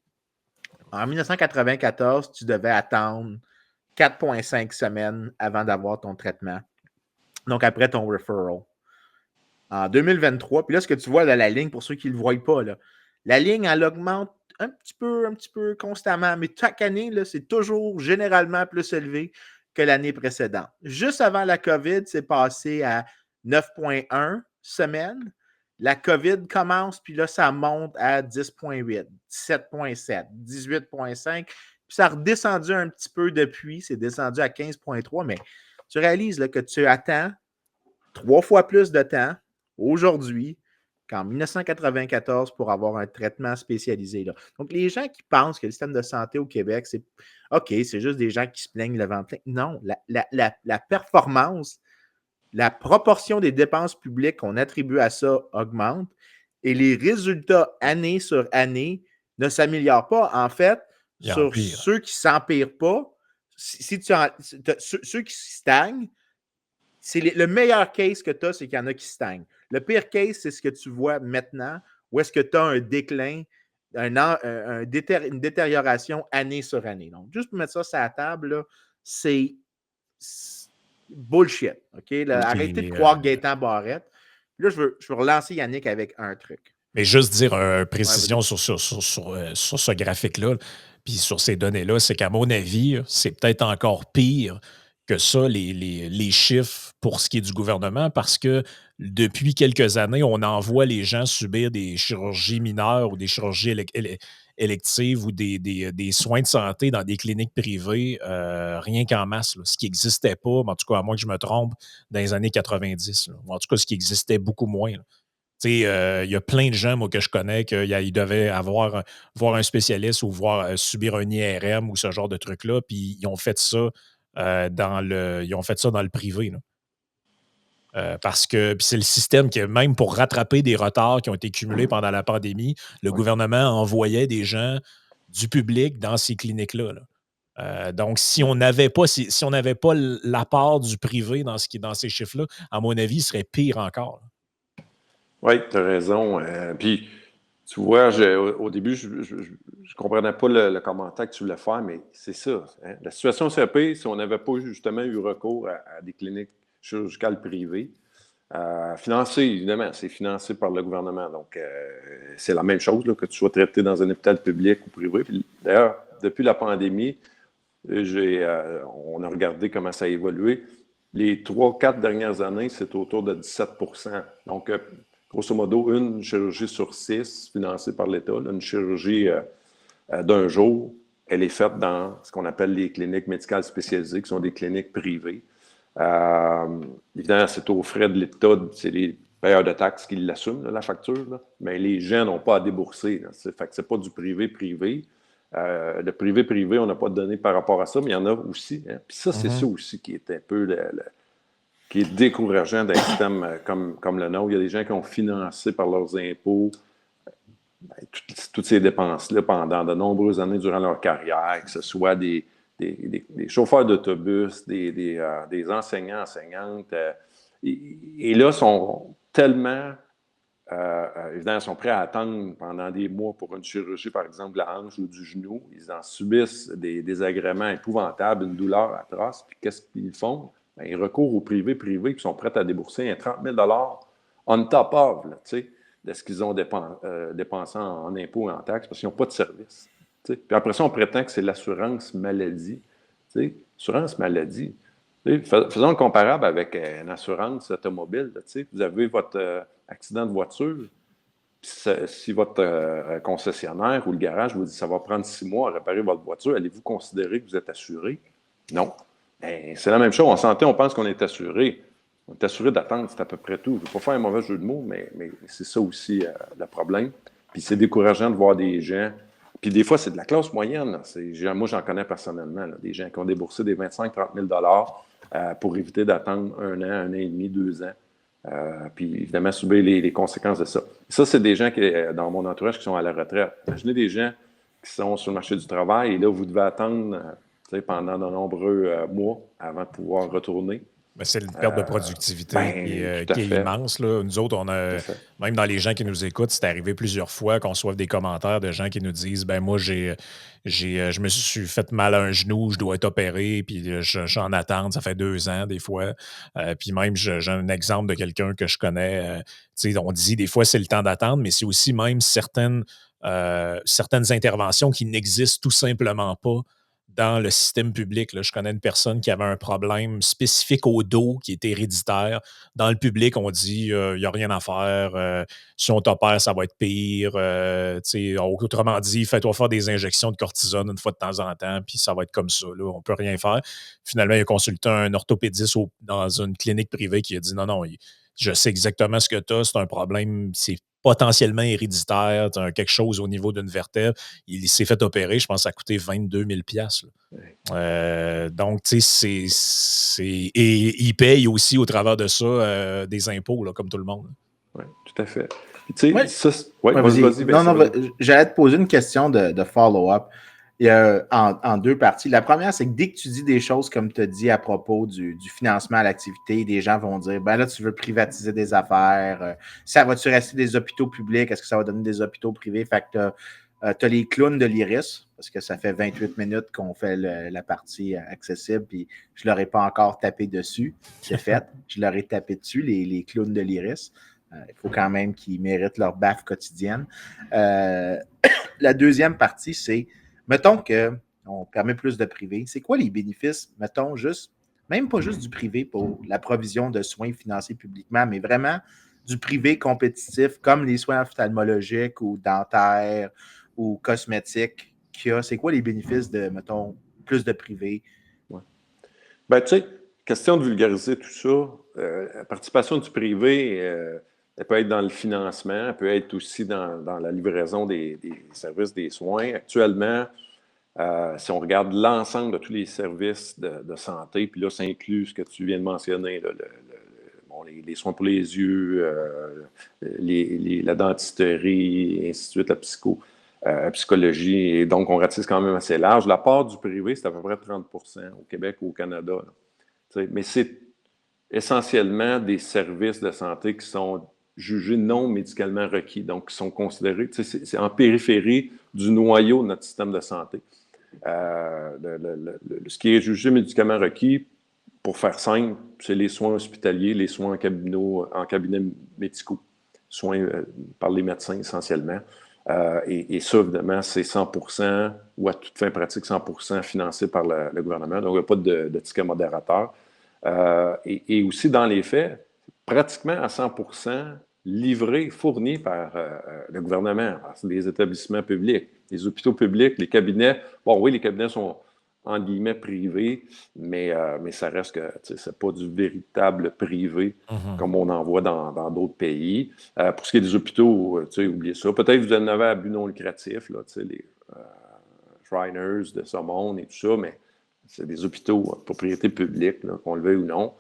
En 1994, tu devais attendre 4,5 semaines avant d'avoir ton traitement. Donc, après ton referral. En 2023, puis là, ce que tu vois, là, la ligne, pour ceux qui ne le voient pas, là, la ligne, elle augmente un petit peu constamment, mais chaque année, là, c'est toujours généralement plus élevé que l'année précédente. Juste avant la COVID, c'est passé à 9,1 semaines. La COVID commence, puis là, ça monte à 10,8, 17,7, 18,5. Puis ça a redescendu un petit peu depuis. C'est descendu à 15,3, mais tu réalises là, que tu attends 3 fois plus de temps aujourd'hui qu'en 1994 pour avoir un traitement spécialisé. Là. Donc, les gens qui pensent que le système de santé au Québec, c'est OK, c'est juste des gens qui se plaignent le ventre plein. Non, la performance, la proportion des dépenses publiques qu'on attribue à ça augmente et les résultats année sur année ne s'améliorent pas. En fait, sur ceux qui ne s'empirent pas, ceux qui stagnent, c'est le meilleur case que tu as, c'est qu'il y en a qui stagnent. Le pire case, c'est ce que tu vois maintenant, où est-ce que tu as un déclin, une détérioration année sur année. Donc, juste pour mettre ça sur la table, c'est bullshit. Okay? Arrêtez de croire Gaétan Barrette. Là, je veux relancer Yannick avec un truc. Mais juste dire une précision sur ce graphique-là, puis sur ces données-là, c'est qu'à mon avis, c'est peut-être encore pire que ça, les chiffres pour ce qui est du gouvernement, parce que depuis quelques années, on envoie les gens subir des chirurgies mineures ou des chirurgies électives ou des soins de santé dans des cliniques privées, rien qu'en masse, là, ce qui n'existait pas, en tout cas, à moins que je me trompe, dans les années 90. Là, en tout cas, ce qui existait beaucoup moins. Il y a plein de gens, moi, que je connais, qu'ils devaient voir un spécialiste ou subir un IRM ou ce genre de truc-là, puis ils ont fait ça dans le privé. Là. Parce que c'est le système qui, même pour rattraper des retards qui ont été cumulés pendant la pandémie, le gouvernement envoyait des gens du public dans ces cliniques-là. Là. Donc, si on n'avait pas l'apport du privé dans ces chiffres-là, à mon avis, ce serait pire encore. Là. Oui, tu as raison. Puis, tu vois, au début, je ne comprenais pas le commentaire que tu voulais faire, mais c'est ça. Hein? La situation serait pire si on n'avait pas justement eu recours à des cliniques chirurgicales privées. Financé, évidemment, c'est financé par le gouvernement. Donc, c'est la même chose là, que tu sois traité dans un hôpital public ou privé. Puis, d'ailleurs, depuis la pandémie, on a regardé comment ça a évolué. Les 3-4 dernières années, c'est autour de 17 %. Donc, grosso modo, une chirurgie sur 6 financée par l'État, une chirurgie d'un jour, elle est faite dans ce qu'on appelle les cliniques médicales spécialisées, qui sont des cliniques privées. Évidemment, c'est aux frais de l'État, c'est les payeurs de taxes qui l'assument, la facture, là, mais les gens n'ont pas à débourser. Là, fait que c'est pas du privé-privé. Le privé-privé, on n'a pas de données par rapport à ça, mais il y en a aussi. Hein. Puis ça, c'est ça aussi qui est un peu qui est décourageant d'un système comme le nôtre. Il y a des gens qui ont financé par leurs impôts toutes ces dépenses-là pendant de nombreuses années durant leur carrière, que ce soit des chauffeurs d'autobus, des enseignants, enseignantes. Et là, sont tellement, évidemment, sont prêts à attendre pendant des mois pour une chirurgie, par exemple, de la hanche ou du genou. Ils en subissent des désagréments épouvantables, une douleur atroce. Puis qu'est-ce qu'ils font? Bien, ils recourent au privé qui sont prêts à débourser un 30 000 on top of, là, de ce qu'ils ont dépensé en impôts et en taxes parce qu'ils n'ont pas de service. T'sais. Puis après ça, on prétend que c'est l'assurance maladie. Assurance maladie. Faisons le comparable avec une assurance automobile. Là, vous avez votre accident de voiture. Si votre concessionnaire ou le garage vous dit que ça va prendre 6 mois à réparer votre voiture, allez-vous considérer que vous êtes assuré? Non. Ben, c'est la même chose. En santé, on pense qu'on est assuré. On est assuré d'attendre, c'est à peu près tout. Je ne veux pas faire un mauvais jeu de mots, mais c'est ça aussi le problème. Puis c'est décourageant de voir des gens. Puis des fois, c'est de la classe moyenne. Moi, j'en connais personnellement, là, des gens qui ont déboursé des 25-30 000 pour éviter d'attendre 1 an et demi, 2 ans. Puis évidemment, subir les conséquences de ça. Ça, c'est des gens qui, dans mon entourage qui sont à la retraite. Imaginez des gens qui sont sur le marché du travail et là, vous devez attendre pendant de nombreux mois avant de pouvoir retourner. Ben, c'est une perte de productivité tout à qui est fait. immense. Là. Nous autres, même dans les gens qui nous écoutent, c'est arrivé plusieurs fois qu'on reçoive des commentaires de gens qui nous disent ben moi, je me suis fait mal à un genou, je dois être opéré, puis j'en attends, ça fait 2 ans des fois. Puis même, j'ai un exemple de quelqu'un que je connais. On dit des fois c'est le temps d'attendre, mais c'est aussi même certaines interventions qui n'existent tout simplement pas dans le système public. Là. Je connais une personne qui avait un problème spécifique au dos qui était héréditaire. Dans le public, on dit il n'y a rien à faire. Si on t'opère, ça va être pire. Autrement dit, fais-toi faire des injections de cortisone une fois de temps en temps, puis ça va être comme ça. Là. On ne peut rien faire. Finalement, il a consulté un orthopédiste dans une clinique privée qui a dit non, je sais exactement ce que tu as, c'est un problème, c'est potentiellement héréditaire, tu as quelque chose au niveau d'une vertèbre. Il s'est fait opérer, je pense que ça a coûté 22 000 $. Donc, tu sais, et il paye aussi au travers de ça des impôts, là, comme tout le monde. Oui, tout à fait. Tu sais, vas-y. Non, j'allais te poser une question de follow-up. Il y a en 2 parties. La première, c'est que dès que tu dis des choses comme tu as dit à propos du financement à l'activité, des gens vont dire ben là, tu veux privatiser des affaires. Ça va-tu rester des hôpitaux publics? Est-ce que ça va donner des hôpitaux privés? Fait que tu as les clowns de l'Iris, parce que ça fait 28 minutes qu'on fait la partie accessible, puis je ne leur ai pas encore tapé dessus. C'est fait. Je leur ai tapé dessus, les clowns de l'Iris. Il faut quand même qu'ils méritent leur baffe quotidienne. La deuxième partie, c'est mettons qu'on permet plus de privé. C'est quoi les bénéfices, mettons, même pas juste du privé pour la provision de soins financés publiquement, mais vraiment du privé compétitif, comme les soins ophtalmologiques ou dentaires ou cosmétiques qu'il y a. C'est quoi les bénéfices de, mettons, plus de privé? Ouais. Ben, tu sais, question de vulgariser tout ça, la participation du privé, elle peut être dans le financement, elle peut être aussi dans la livraison des services des soins. Actuellement, si on regarde l'ensemble de tous les services de santé, puis là, ça inclut ce que tu viens de mentionner, là, les soins pour les yeux, la dentisterie, et ainsi de suite, la psychologie, et donc on ratisse quand même assez large. La part du privé, c'est à peu près 30 % au Québec ou au Canada. Mais c'est essentiellement des services de santé qui sont jugés non médicalement requis, donc qui sont considérés, c'est en périphérie du noyau de notre système de santé. Ce qui est jugé médicalement requis, pour faire simple, c'est les soins hospitaliers, les soins en cabinet médicaux, soins par les médecins essentiellement. Et ça, évidemment, c'est 100 % ou à toute fin pratique 100 % financé par le gouvernement. Donc, il n'y a pas de ticket modérateur. Et aussi, dans les faits, pratiquement à 100 % livré, fourni par le gouvernement, les établissements publics, les hôpitaux publics, les cabinets. Bon, oui, les cabinets sont en guillemets privés, mais ça reste que c'est pas du véritable privé comme on en voit dans d'autres pays. Pour ce qui est des hôpitaux, oubliez ça. Peut-être que vous en avez à but non lucratif, là, les Shriners de ce monde et tout ça, mais c'est des hôpitaux de propriété publique, là, qu'on le veuille ou non.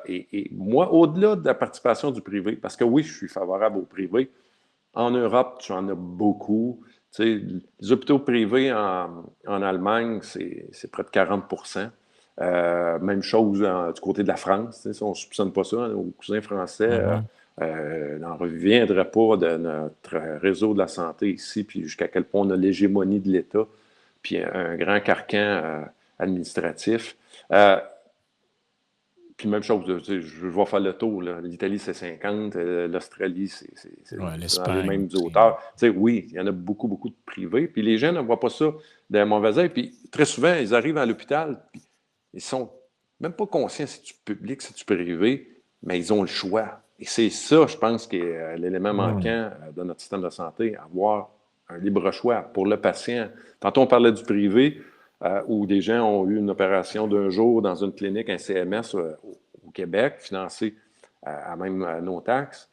Et moi, au-delà de la participation du privé, parce que oui, je suis favorable au privé, en Europe, tu en as beaucoup. Les hôpitaux privés en Allemagne, c'est près de 40 %. Même chose du côté de la France. On ne soupçonne pas ça. Nos cousins français n'en reviendraient pas de notre réseau de la santé ici, puis jusqu'à quel point on a l'hégémonie de l'État, puis un grand carcan administratif. Puis même chose, je vais faire le tour. L'Italie, c'est 50, l'Australie, c'est dans les mêmes hauteurs. Oui, il y en a beaucoup, beaucoup de privés. Puis les gens ne voient pas ça d'un mauvais œil. Puis très souvent, ils arrivent à l'hôpital, puis ils sont même pas conscients si c'est du public, si c'est du privé, mais ils ont le choix. Et c'est ça, je pense, qui est l'élément manquant de notre système de santé, avoir un libre choix pour le patient. Tantôt, on parlait du privé, où des gens ont eu une opération d'un jour dans une clinique, un CMS au Québec, financé à même nos taxes.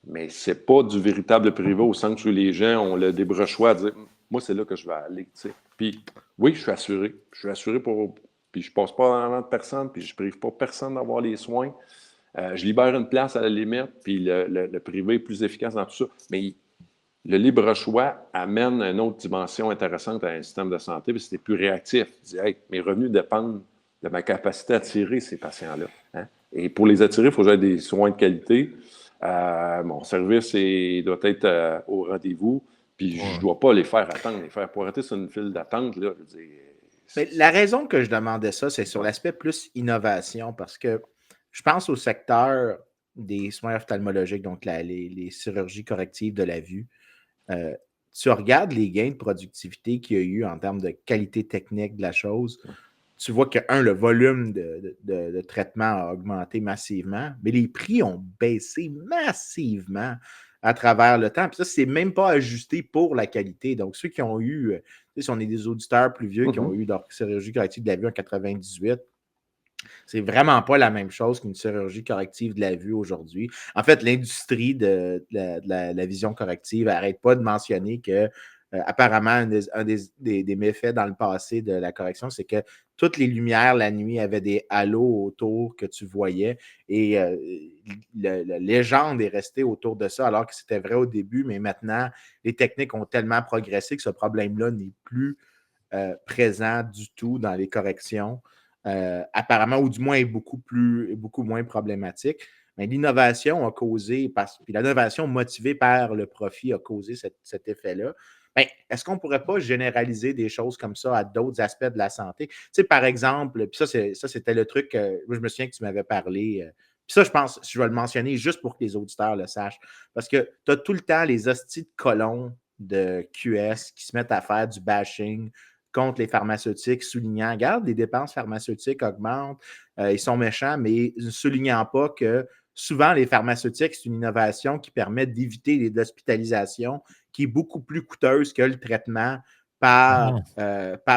Mais ce n'est pas du véritable privé au sens où les gens ont le débrochois à dire « Moi, c'est là que je vais aller. » Puis oui, je suis assuré. Je suis assuré pour... Puis je ne passe pas avant de personne, puis je ne prive pas personne d'avoir les soins. Je libère une place à la limite, puis le privé est plus efficace dans tout ça. Mais le libre choix amène une autre dimension intéressante à un système de santé, puis c'était plus réactif. Il dit, hey, mes revenus dépendent de ma capacité à attirer ces patients-là. Hein? Et pour les attirer, il faut que j'aie des soins de qualité. Mon service doit être au rendez-vous, puis je ne dois pas les faire attendre. Les faire pointer sur une file d'attente, là, je veux dire, Mais la raison que je demandais ça, c'est sur l'aspect plus innovation, parce que je pense au secteur des soins ophtalmologiques, donc les chirurgies correctives de la vue. Tu regardes les gains de productivité qu'il y a eu en termes de qualité technique de la chose, tu vois que, le volume de traitement a augmenté massivement, mais les prix ont baissé massivement à travers le temps. Puis ça, c'est même pas ajusté pour la qualité. Donc, ceux qui ont eu, si on est des auditeurs plus vieux qui ont eu leur chirurgie corrective de la vue en 98, c'est vraiment pas la même chose qu'une chirurgie corrective de la vue aujourd'hui. En fait, l'industrie de la vision corrective n'arrête pas de mentionner que, apparemment, un des méfaits dans le passé de la correction, c'est que toutes les lumières la nuit avaient des halos autour que tu voyais et la légende est restée autour de ça alors que c'était vrai au début, mais maintenant, les techniques ont tellement progressé que ce problème-là n'est plus présent du tout dans les corrections. Apparemment, ou du moins est beaucoup moins problématique. Mais l'innovation a causé, puis l'innovation motivée par le profit a causé cet effet-là. Ben, est-ce qu'on ne pourrait pas généraliser des choses comme ça à d'autres aspects de la santé? Tu sais, par exemple, puis ça, c'était le truc, je me souviens que tu m'avais parlé. Puis ça, je pense, je vais le mentionner juste pour que les auditeurs le sachent. Parce que tu as tout le temps les hosties de colons de QS qui se mettent à faire du bashing contre les pharmaceutiques, soulignant, regarde, les dépenses pharmaceutiques augmentent, ils sont méchants, mais ne soulignant pas que souvent, les pharmaceutiques, c'est une innovation qui permet d'éviter les hospitalisations, qui est beaucoup plus coûteuse que le traitement par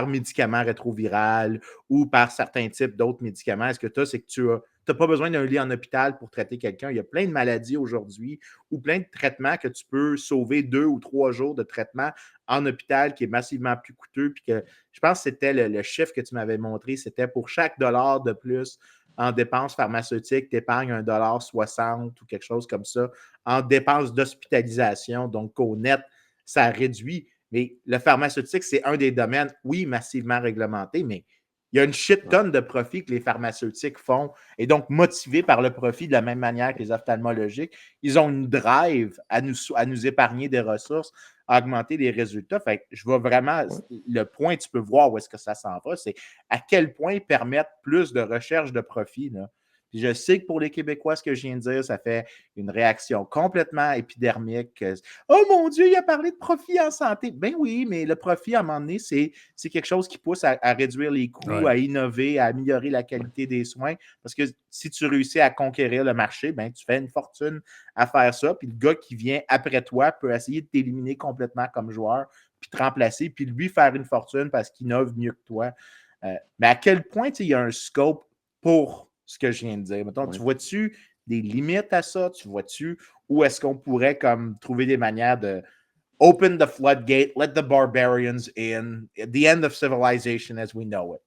médicament rétroviral ou par certains types d'autres médicaments. Est-ce que tu as, c'est que tu n'as pas besoin d'un lit en hôpital pour traiter quelqu'un. Il y a plein de maladies aujourd'hui ou plein de traitements que tu peux sauver 2 ou 3 jours de traitement en hôpital qui est massivement plus coûteux. Puis que je pense que c'était le chiffre que tu m'avais montré, c'était pour chaque dollar de plus en dépenses pharmaceutiques, tu épargnes $1,60 ou quelque chose comme ça en dépenses d'hospitalisation. Donc, au net, ça réduit. Mais le pharmaceutique, c'est un des domaines, oui, massivement réglementé, mais il y a une shit tonne de profits que les pharmaceutiques font. Et donc, motivés par le profit de la même manière que les ophtalmologiques, ils ont une drive à nous épargner des ressources, à augmenter les résultats. Fait que je vois vraiment le point, tu peux voir où est-ce que ça s'en va, c'est à quel point permettre plus de recherche de profit, là. Puis je sais que pour les Québécois, ce que je viens de dire, ça fait une réaction complètement épidermique. Oh mon Dieu, il a parlé de profit en santé. Ben oui, mais le profit, à un moment donné, c'est quelque chose qui pousse à réduire les coûts, à innover, à améliorer la qualité des soins. Parce que si tu réussis à conquérir le marché, ben, tu fais une fortune à faire ça. Puis le gars qui vient après toi peut essayer de t'éliminer complètement comme joueur, puis te remplacer, puis lui faire une fortune parce qu'il innove mieux que toi. Mais à quel point il y a un scope pour ce que je viens de dire? Mettons, tu vois-tu des limites à ça? Tu vois-tu où est-ce qu'on pourrait comme trouver des manières de open the floodgate, let the barbarians in, the end of civilization as we know it?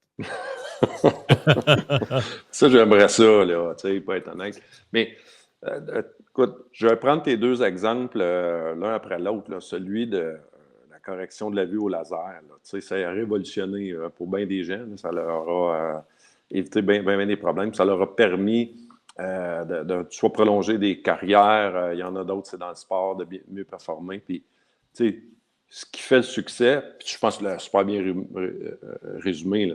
Ça, j'aimerais ça, là, tu sais, pas être honnête. Mais, écoute, je vais prendre tes deux exemples l'un après l'autre, là, celui de la correction de la vue au laser. Là, tu sais, ça a révolutionné pour bien des gens. Là, ça leur a évité bien des problèmes. Ça leur a permis de soit prolonger des carrières. Il y en a d'autres, c'est dans le sport, de mieux performer. Puis, tu sais, ce qui fait le succès, puis je pense que c'est super bien résumé, là,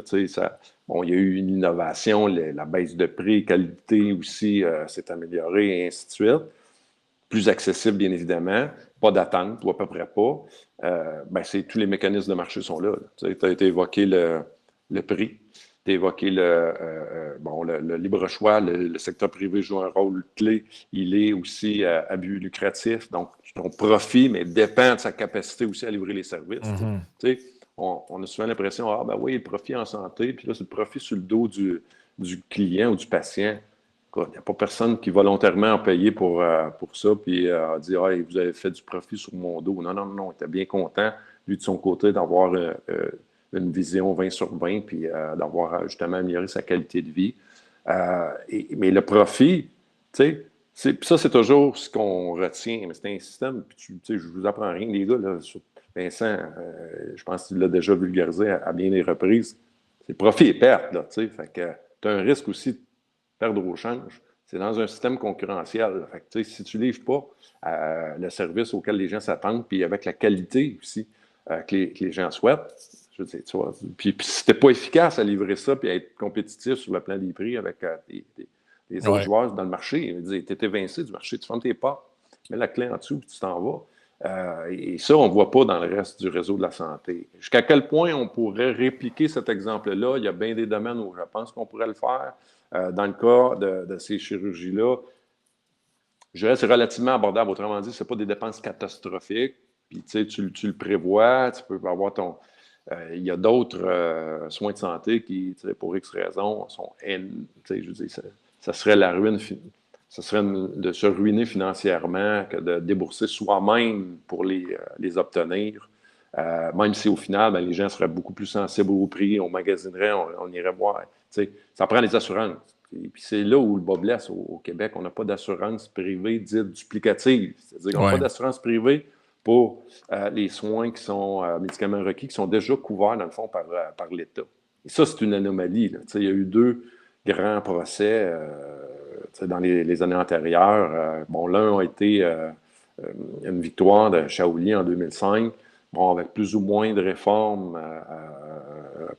bon, il y a eu une innovation, la baisse de prix, qualité aussi s'est améliorée et ainsi de suite. Plus accessible, bien évidemment, pas d'attente, ou à peu près pas. Tous les mécanismes de marché sont là. Tu as évoqué le prix, tu as évoqué le libre choix, le secteur privé joue un rôle clé, il est aussi à but lucratif, donc ton profit, mais dépend de sa capacité aussi à livrer les services. Mm-hmm. On a souvent l'impression, oui, le profit en santé, puis là, c'est le profit sur le dos du client ou du patient. il n'y a pas personne qui volontairement a payé pour ça, puis a dit « Hey, vous avez fait du profit sur mon dos. » Non, non, non, il était bien content, lui, de son côté, d'avoir une vision 20 sur 20, puis d'avoir justement amélioré sa qualité de vie. Mais le profit, tu sais, ça, c'est toujours ce qu'on retient, mais c'est un système, puis tu sais, je vous apprends rien, les gars, là, Vincent, je pense qu'il l'a déjà vulgarisé à bien des reprises. C'est profit et perte, là, tu sais, fait que tu as un risque aussi de perdre au change. C'est dans un système concurrentiel. Là. Fait que, si tu ne livres pas le service auquel les gens s'attendent, puis avec la qualité aussi que les gens souhaitent, je veux dire, tu vois, puis si tu n'es pas efficace à livrer ça, puis à être compétitif sur le plan des prix avec les autres joueurs dans le marché, tu es évincé du marché, tu fermes tes portes, mets la clé en dessous, puis tu t'en vas. Et ça, on ne voit pas dans le reste du réseau de la santé. Jusqu'à quel point on pourrait répliquer cet exemple-là? Il y a bien des domaines où je pense qu'on pourrait le faire. Dans le cas de ces chirurgies-là, je dirais que c'est relativement abordable. Autrement dit, ce n'est pas des dépenses catastrophiques. Puis, tu le prévois, tu peux avoir ton... il y a d'autres soins de santé qui, pour X raisons, sont... je veux dire, ça serait la ruine... Ça serait de se ruiner financièrement que de débourser soi-même pour les obtenir. Même si au final, les gens seraient beaucoup plus sensibles au prix, on magasinerait, on irait voir. Ça prend les assurances. Et puis c'est là où le bas blesse au Québec. On n'a pas d'assurance privée dite duplicative. C'est-à-dire qu'on n'a pas d'assurance privée pour les soins qui sont médicaments requis, qui sont déjà couverts, dans le fond, par l'État. Et ça, c'est une anomalie. Là. Il y a eu 2 grands procès dans les années antérieures. L'un a été une victoire de Shaoli en 2005, avec plus ou moins de réformes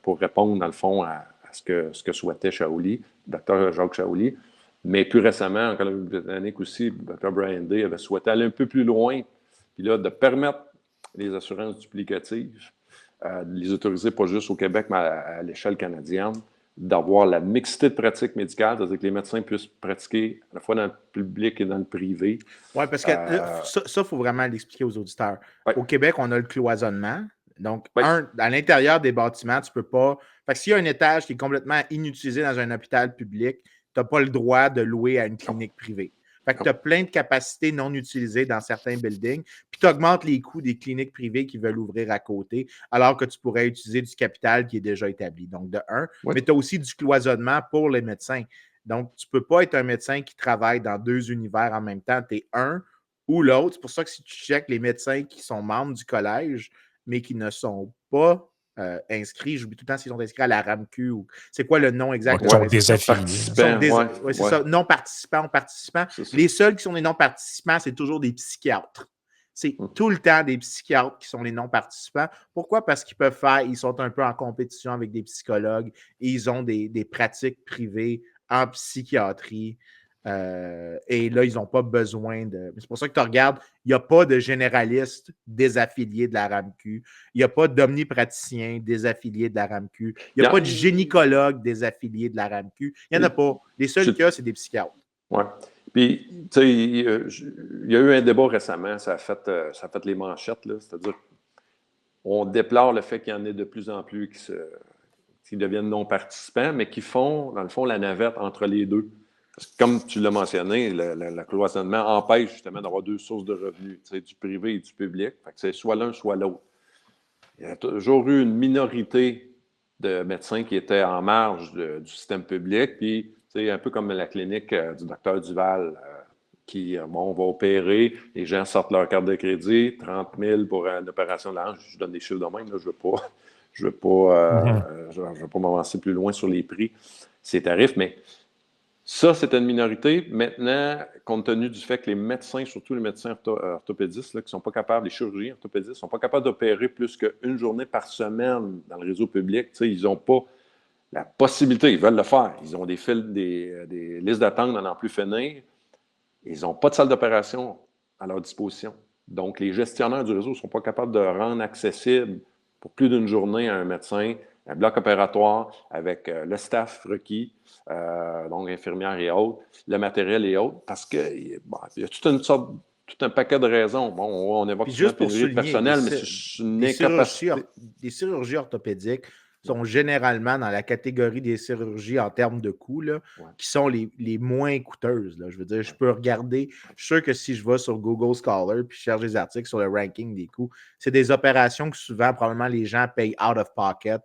pour répondre, dans le fond, à ce que souhaitait Shaoli, le docteur Jacques Shaoli. Mais plus récemment, en Colombie-Britannique aussi, le docteur Brian Day avait souhaité aller un peu plus loin, puis là, de permettre les assurances duplicatives, de les autoriser pas juste au Québec, mais à l'échelle canadienne, d'avoir la mixité de pratiques médicales, c'est-à-dire que les médecins puissent pratiquer à la fois dans le public et dans le privé. Oui, parce que ça, il faut vraiment l'expliquer aux auditeurs. Ouais. Au Québec, on a le cloisonnement. Donc, à l'intérieur des bâtiments, tu ne peux pas... Fait que s'il y a un étage qui est complètement inutilisé dans un hôpital public, tu n'as pas le droit de louer à une clinique privée. Fait que tu as plein de capacités non utilisées dans certains buildings, puis tu augmentes les coûts des cliniques privées qui veulent ouvrir à côté, alors que tu pourrais utiliser du capital qui est déjà établi. Donc, de un, mais tu as aussi du cloisonnement pour les médecins. Donc, tu ne peux pas être un médecin qui travaille dans 2 univers en même temps. Tu es un ou l'autre. C'est pour ça que si tu checkes les médecins qui sont membres du collège, mais qui ne sont pas inscrits, j'oublie tout le temps s'ils sont inscrits à la RAMQ ou c'est quoi le nom exact? Ils sont désaffiliés. Oui, c'est ça, non-participants ou participants. Les seuls qui sont des non-participants, c'est toujours des psychiatres. C'est tout le temps des psychiatres qui sont les non-participants. Pourquoi? Parce ils sont un peu en compétition avec des psychologues et ils ont des pratiques privées en psychiatrie. Et là, ils n'ont pas besoin de... C'est pour ça que tu regardes, il n'y a pas de généraliste désaffilié de la RAMQ. Il n'y a pas d'omnipraticien désaffilié de la RAMQ. Il n'y a pas de gynécologue désaffilié de la RAMQ. Il n'y en a pas. Les seuls cas, c'est des psychiatres. Oui. Puis, tu sais, il y a eu un débat récemment, ça a fait les manchettes, là, c'est-à-dire on déplore le fait qu'il y en ait de plus en plus qui deviennent non-participants, mais qui font, dans le fond, la navette entre les deux. Parce que, comme tu l'as mentionné, le cloisonnement empêche justement d'avoir 2 sources de revenus, du privé et du public. Fait que c'est soit l'un, soit l'autre. Il y a toujours eu une minorité de médecins qui étaient en marge du système public, puis un peu comme la clinique du docteur Duval, qui, on va opérer, les gens sortent leur carte de crédit, 30 000 pour une opération de l'ange. Je donne des chiffres de même, là, je veux pas m'avancer plus loin sur les prix, ces tarifs, mais ça, c'est une minorité. Maintenant, compte tenu du fait que les médecins, surtout les médecins orthopédistes, là, qui ne sont pas capables, les chirurgiens orthopédistes, ne sont pas capables d'opérer plus qu'une journée par semaine dans le réseau public, ils n'ont pas la possibilité, ils veulent le faire. Ils ont des listes d'attente à n'en plus finir. Ils n'ont pas de salle d'opération à leur disposition. Donc, les gestionnaires du réseau ne sont pas capables de rendre accessible pour plus d'une journée à un médecin un bloc opératoire avec le staff requis, donc infirmières et autres, le matériel et autres, parce qu'il y a tout un paquet de raisons. Bon, on évoque juste pour pénurie de personnel, mais c'est une incapacité. Des chirurgies orthopédiques sont généralement dans la catégorie des chirurgies en termes de coûts, là, qui sont les moins coûteuses. Là. Je veux dire, je peux regarder, je suis sûr que si je vais sur Google Scholar puis je cherche des articles sur le ranking des coûts, c'est des opérations que souvent, probablement, les gens payent out of pocket,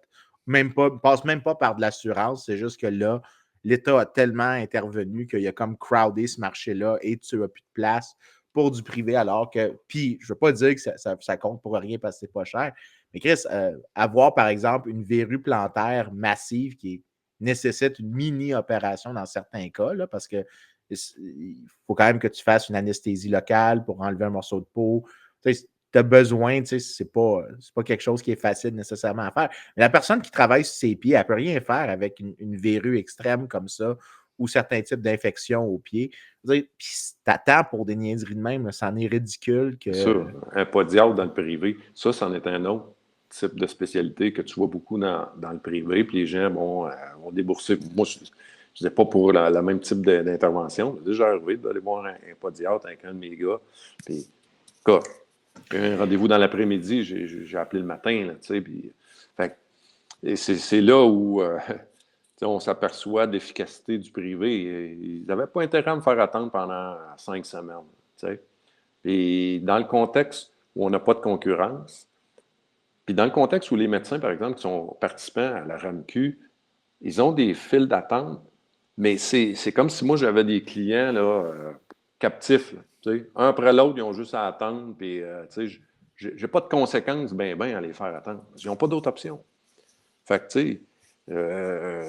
passent même pas par de l'assurance, c'est juste que là, l'État a tellement intervenu qu'il y a comme crowdé ce marché-là et tu n'as plus de place pour du privé, alors que, puis je ne veux pas dire que ça compte pour rien parce que c'est pas cher, mais Chris, avoir par exemple une verrue plantaire massive qui nécessite une mini-opération dans certains cas, là, parce que il faut quand même que tu fasses une anesthésie locale pour enlever un morceau de peau. Tu as besoin, tu sais, c'est pas quelque chose qui est facile nécessairement à faire. Mais la personne qui travaille sur ses pieds, elle ne peut rien faire avec une verrue extrême comme ça ou certains types d'infections aux pieds. Puis t'attends pour des niaiseries de même, c'en est ridicule. Que... Ça, un podiatre dans le privé, ça, c'en est un autre type de spécialité que tu vois beaucoup dans le privé, puis les gens vont débourser. Moi, je ne disais pas pour le même type d'intervention. J'ai déjà arrivé d'aller voir un podiatre avec un de mes gars. Puis, un rendez-vous dans l'après-midi, j'ai appelé le matin, là, tu sais, puis... Et c'est là où on s'aperçoit de l'efficacité du privé. Ils n'avaient pas intérêt à me faire attendre pendant 5 semaines. T'sais. Et dans le contexte où on n'a pas de concurrence, puis dans le contexte où les médecins, par exemple, qui sont participants à la RAMQ, ils ont des files d'attente, mais c'est comme si moi, j'avais des clients là, captifs. Là, un après l'autre, ils ont juste à attendre, puis j'ai pas de conséquences à les faire attendre. Ils n'ont pas d'autre option. Fait que, tu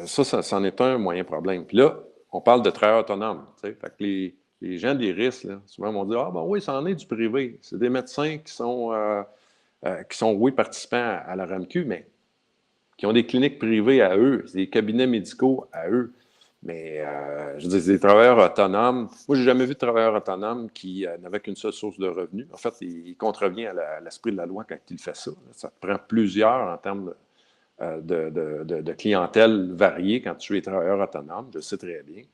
sais, ça, c'en est un moyen problème. Puis là, on parle de travailleurs autonomes. Fait que les gens des risques, là, souvent, vont dire « Ah, ben oui, ça en est du privé. » C'est des médecins qui sont, oui, participants à la RAMQ, mais qui ont des cliniques privées à eux, des cabinets médicaux à eux. Mais, je veux dire, c'est des travailleurs autonomes. Moi, j'ai jamais vu de travailleur autonome qui n'avait qu'une seule source de revenus. En fait, il contrevient à l'esprit de la loi quand il fait ça. Ça te prend plusieurs en termes de clientèle variée quand tu es travailleur autonome, je le sais très bien.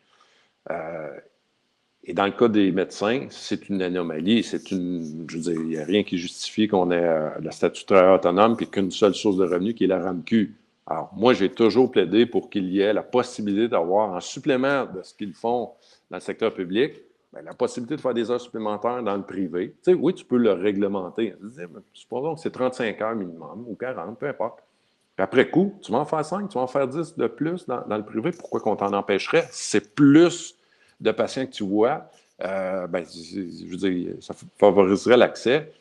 Et dans le cas des médecins, c'est une anomalie. Je veux dire, il n'y a rien qui justifie qu'on ait le statut de travailleur autonome et qu'une seule source de revenus qui est la RAMQ. Alors, moi, j'ai toujours plaidé pour qu'il y ait la possibilité d'avoir, en supplément de ce qu'ils font dans le secteur public, la possibilité de faire des heures supplémentaires dans le privé. Tu sais, oui, tu peux le réglementer. Supposons que c'est 35 heures minimum ou 40, peu importe. Puis après coup, tu vas en faire 5, tu vas en faire 10 de plus dans le privé. Pourquoi qu'on t'en empêcherait? C'est plus de patients que tu vois. Je veux dire, ça favoriserait l'accès.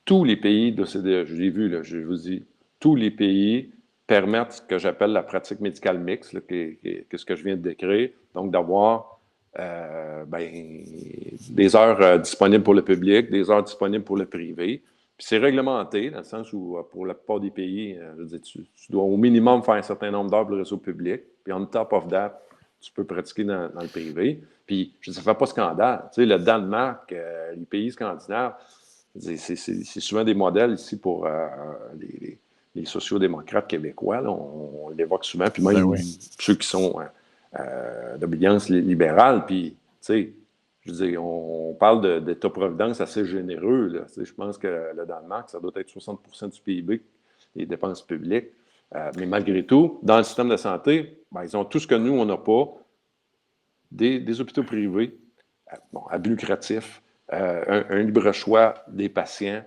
Tous les pays d'OCDE, je l'ai vu, là, je vous dis, tous les pays permettent ce que j'appelle la pratique médicale mixte, là, que ce que je viens de décrire. Donc, d'avoir des heures disponibles pour le public, des heures disponibles pour le privé. Puis c'est réglementé, dans le sens où, pour la plupart des pays, je veux dire, tu dois au minimum faire un certain nombre d'heures pour le réseau public. Puis on top of that, tu peux pratiquer dans le privé. Puis, ça ne fait pas scandale. Tu sais, le Danemark, les pays scandinaves, c'est souvent des modèles ici pour les sociodémocrates québécois. Là, on l'évoque souvent. Puis même ceux qui sont d'obédience libérale. Puis, tu sais, je veux dire, on parle d'État-providence assez généreux. Là. Je pense que le Danemark, ça doit être 60% du PIB, les dépenses publiques. Mais malgré tout, dans le système de santé, ils ont tout ce que nous, on n'a pas. Des hôpitaux privés, à but lucratif, un libre choix des patients,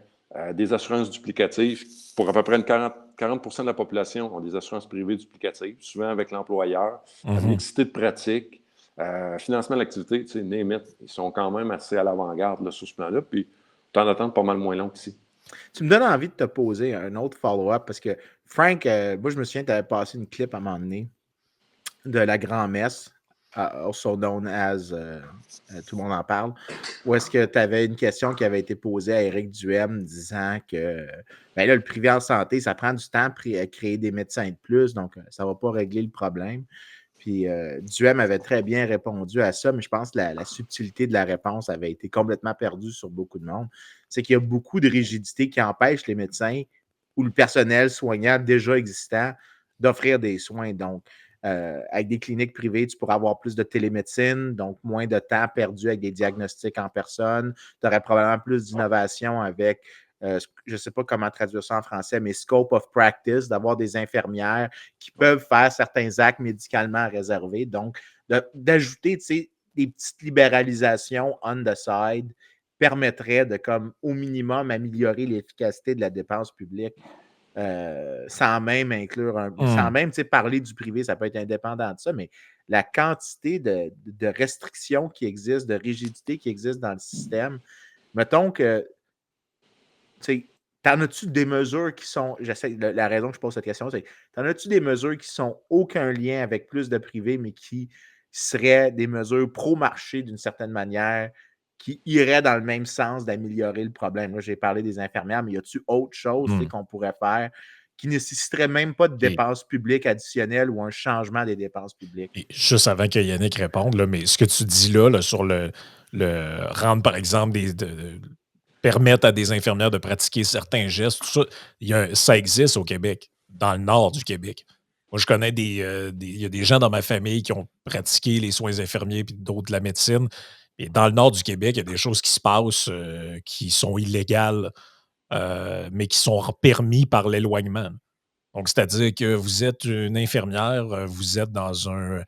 des assurances duplicatives. Pour à peu près 40 de la population ont des assurances privées duplicatives, souvent avec l'employeur, mixité de pratiques, financement de l'activité, tu sais, name it, ils sont quand même assez à l'avant-garde là, sur ce plan-là, puis le temps d'attente pas mal moins long qu'ici. Tu me donnes envie de te poser un autre follow-up parce que, Frank, moi, je me souviens que tu avais passé une clip à un moment donné de la grand-messe, also known as, tout le monde en parle, où est-ce que tu avais une question qui avait été posée à Éric Duhem disant que là, le privé en santé, ça prend du temps à créer des médecins de plus, donc ça ne va pas régler le problème. Puis Duhem avait très bien répondu à ça, mais je pense que la subtilité de la réponse avait été complètement perdue sur beaucoup de monde. C'est qu'il y a beaucoup de rigidités qui empêchent les médecins ou le personnel soignant déjà existant d'offrir des soins. Donc, avec des cliniques privées, tu pourras avoir plus de télémédecine, donc moins de temps perdu avec des diagnostics en personne. Tu aurais probablement plus d'innovation avec je ne sais pas comment traduire ça en français, mais scope of practice, d'avoir des infirmières qui peuvent faire certains actes médicalement réservés. Donc, d'ajouter, des petites libéralisations on the side permettrait de, comme, au minimum, améliorer l'efficacité de la dépense publique. Sans même inclure sans même parler du privé, ça peut être indépendant de ça, mais la quantité de restrictions qui existent, de rigidité qui existe dans le système, mettons que, t'en as-tu des mesures qui sont, la raison que je pose cette question, c'est, t'en as-tu des mesures qui sont aucun lien avec plus de privé, mais qui seraient des mesures pro-marché d'une certaine manière, qui iraient dans le même sens d'améliorer le problème? Là, j'ai parlé des infirmières, mais y a-tu autre chose qu'on pourrait faire qui ne nécessiterait même pas de dépenses publiques additionnelles ou un changement des dépenses publiques? Et juste avant que Yannick réponde, là, mais ce que tu dis là, sur le rendre, par exemple, permettre à des infirmières de pratiquer certains gestes, tout ça, ça existe au Québec, dans le nord du Québec. Moi, je connais il y a des gens dans ma famille qui ont pratiqué les soins infirmiers puis d'autres de la médecine. Et dans le nord du Québec, il y a des choses qui se passent qui sont illégales, mais qui sont permis par l'éloignement. Donc, c'est-à-dire que vous êtes une infirmière, vous êtes dans un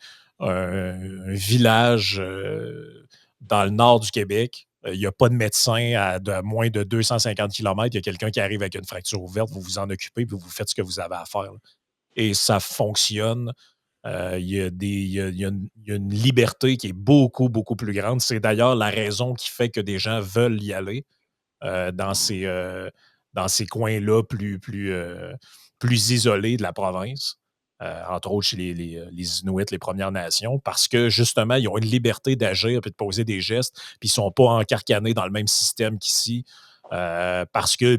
village dans le nord du Québec. Il n'y a pas de médecin à moins de 250 km. Il y a quelqu'un qui arrive avec une fracture ouverte, vous vous en occupez, puis vous faites ce que vous avez à faire. Là. Et ça fonctionne. Il y a une liberté qui est beaucoup, beaucoup plus grande. C'est d'ailleurs la raison qui fait que des gens veulent y aller dans ces coins-là plus isolés de la province, entre autres chez les Inuits, les Premières Nations, parce que justement, ils ont une liberté d'agir et de poser des gestes, puis ils ne sont pas encarcanés dans le même système qu'ici. Parce que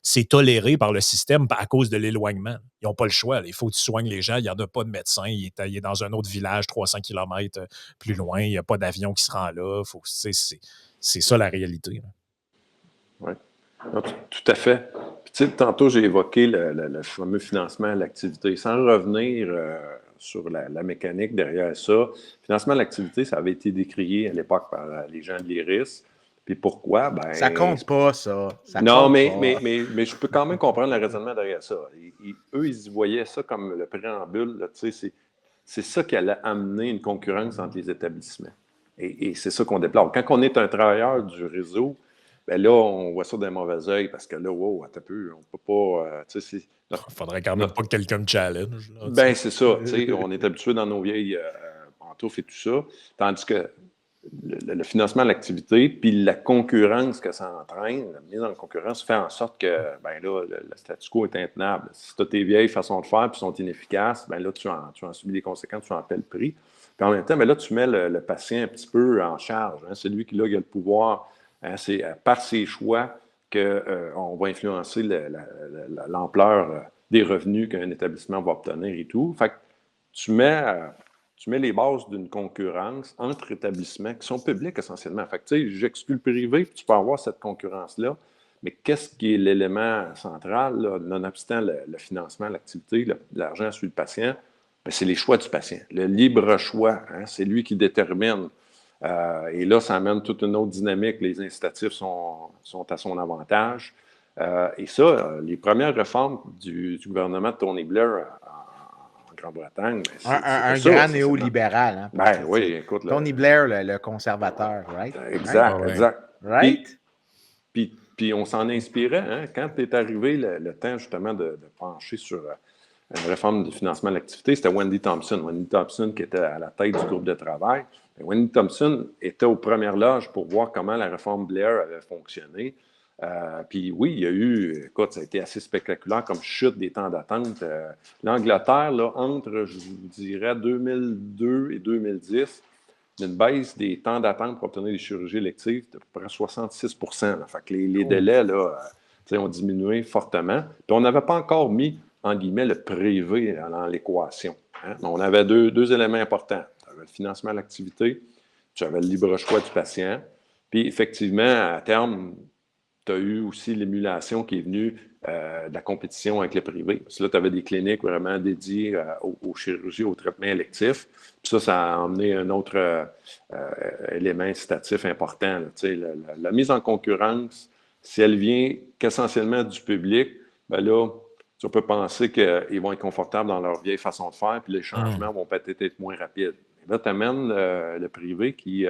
c'est toléré par le système à cause de l'éloignement. Ils n'ont pas le choix. Il faut que tu soignes les gens. Il n'y en a pas de médecin. Il est dans un autre village, 300 km plus loin. Il n'y a pas d'avion qui se rend là. C'est ça la réalité. Oui, tout à fait. Puis, tantôt, j'ai évoqué le fameux financement à l'activité. Sans revenir sur la mécanique derrière ça, le financement à l'activité, ça avait été décrié à l'époque par les gens de l'IRIS. Puis pourquoi? Ça compte pas, ça. Non, mais je peux quand même comprendre le raisonnement derrière ça. Eux, ils voyaient ça comme le préambule. Là, c'est ça qui allait amener une concurrence entre les établissements. Et c'est ça qu'on déplore. Quand on est un travailleur du réseau, ben là, on voit ça d'un mauvais œil parce que là, wow, attends un peu, on peut pas. Il faudrait quand même pas que quelqu'un me challenge. Là, ben, c'est ça. On est habitué dans nos vieilles pantoufles et tout ça. Tandis que le financement de l'activité, puis la concurrence que ça entraîne, la mise en concurrence fait en sorte que, ben là, le statu quo est intenable. Si tu as tes vieilles façons de faire puis sont inefficaces, ben là, tu en subis les conséquences, tu en paies le prix. Puis en même temps, ben là, tu mets le patient un petit peu en charge. Hein. C'est lui qui là, il a le pouvoir. Hein, c'est par ses choix qu'on va influencer l'ampleur des revenus qu'un établissement va obtenir et tout. Fait que tu mets les bases d'une concurrence entre établissements qui sont publics essentiellement. Fait que, tu sais, j'exclus le privé, puis tu peux avoir cette concurrence-là, mais qu'est-ce qui est l'élément central, là, nonobstant le financement, l'activité, l'argent sur le patient? Bien, c'est les choix du patient. Le libre choix, hein, c'est lui qui détermine. Et là, ça amène toute une autre dynamique. Les incitatifs sont à son avantage. Et ça, les premières réformes du gouvernement de Tony Blair en Grande-Bretagne. Un grand néolibéral. Hein, ben oui, écoute. Tony Blair, le conservateur, right? Exact, right? exact. Right? Puis on s'en inspirait. Hein, quand est arrivé le temps justement de pencher sur une réforme du financement de l'activité, c'était Wendy Thompson. Wendy Thompson qui était à la tête du groupe de travail. Et Wendy Thompson était aux premières loges pour voir comment la réforme Blair avait fonctionné. Puis oui, il y a eu, écoute, ça a été assez spectaculaire comme chute des temps d'attente. L'Angleterre, là, entre, je vous dirais, 2002 et 2010, une baisse des temps d'attente pour obtenir des chirurgies électives de près 66 là. Fait que les délais là, ont diminué fortement. Puis on n'avait pas encore mis, en guillemets, le privé dans l'équation. Hein? On avait deux éléments importants. Tu avais le financement de l'activité, tu avais le libre choix du patient. Puis effectivement, à terme, tu as eu aussi l'émulation qui est venue de la compétition avec le privé. Parce que là, tu avais des cliniques vraiment dédiées aux chirurgies, aux traitements électifs. Puis ça a emmené un autre élément incitatif important. Là, la mise en concurrence Si elle vient qu'essentiellement du public, ben là, tu peux penser qu'ils vont être confortables dans leur vieille façon de faire, puis les changements vont peut-être être moins rapides. Et là, tu amènes le privé qui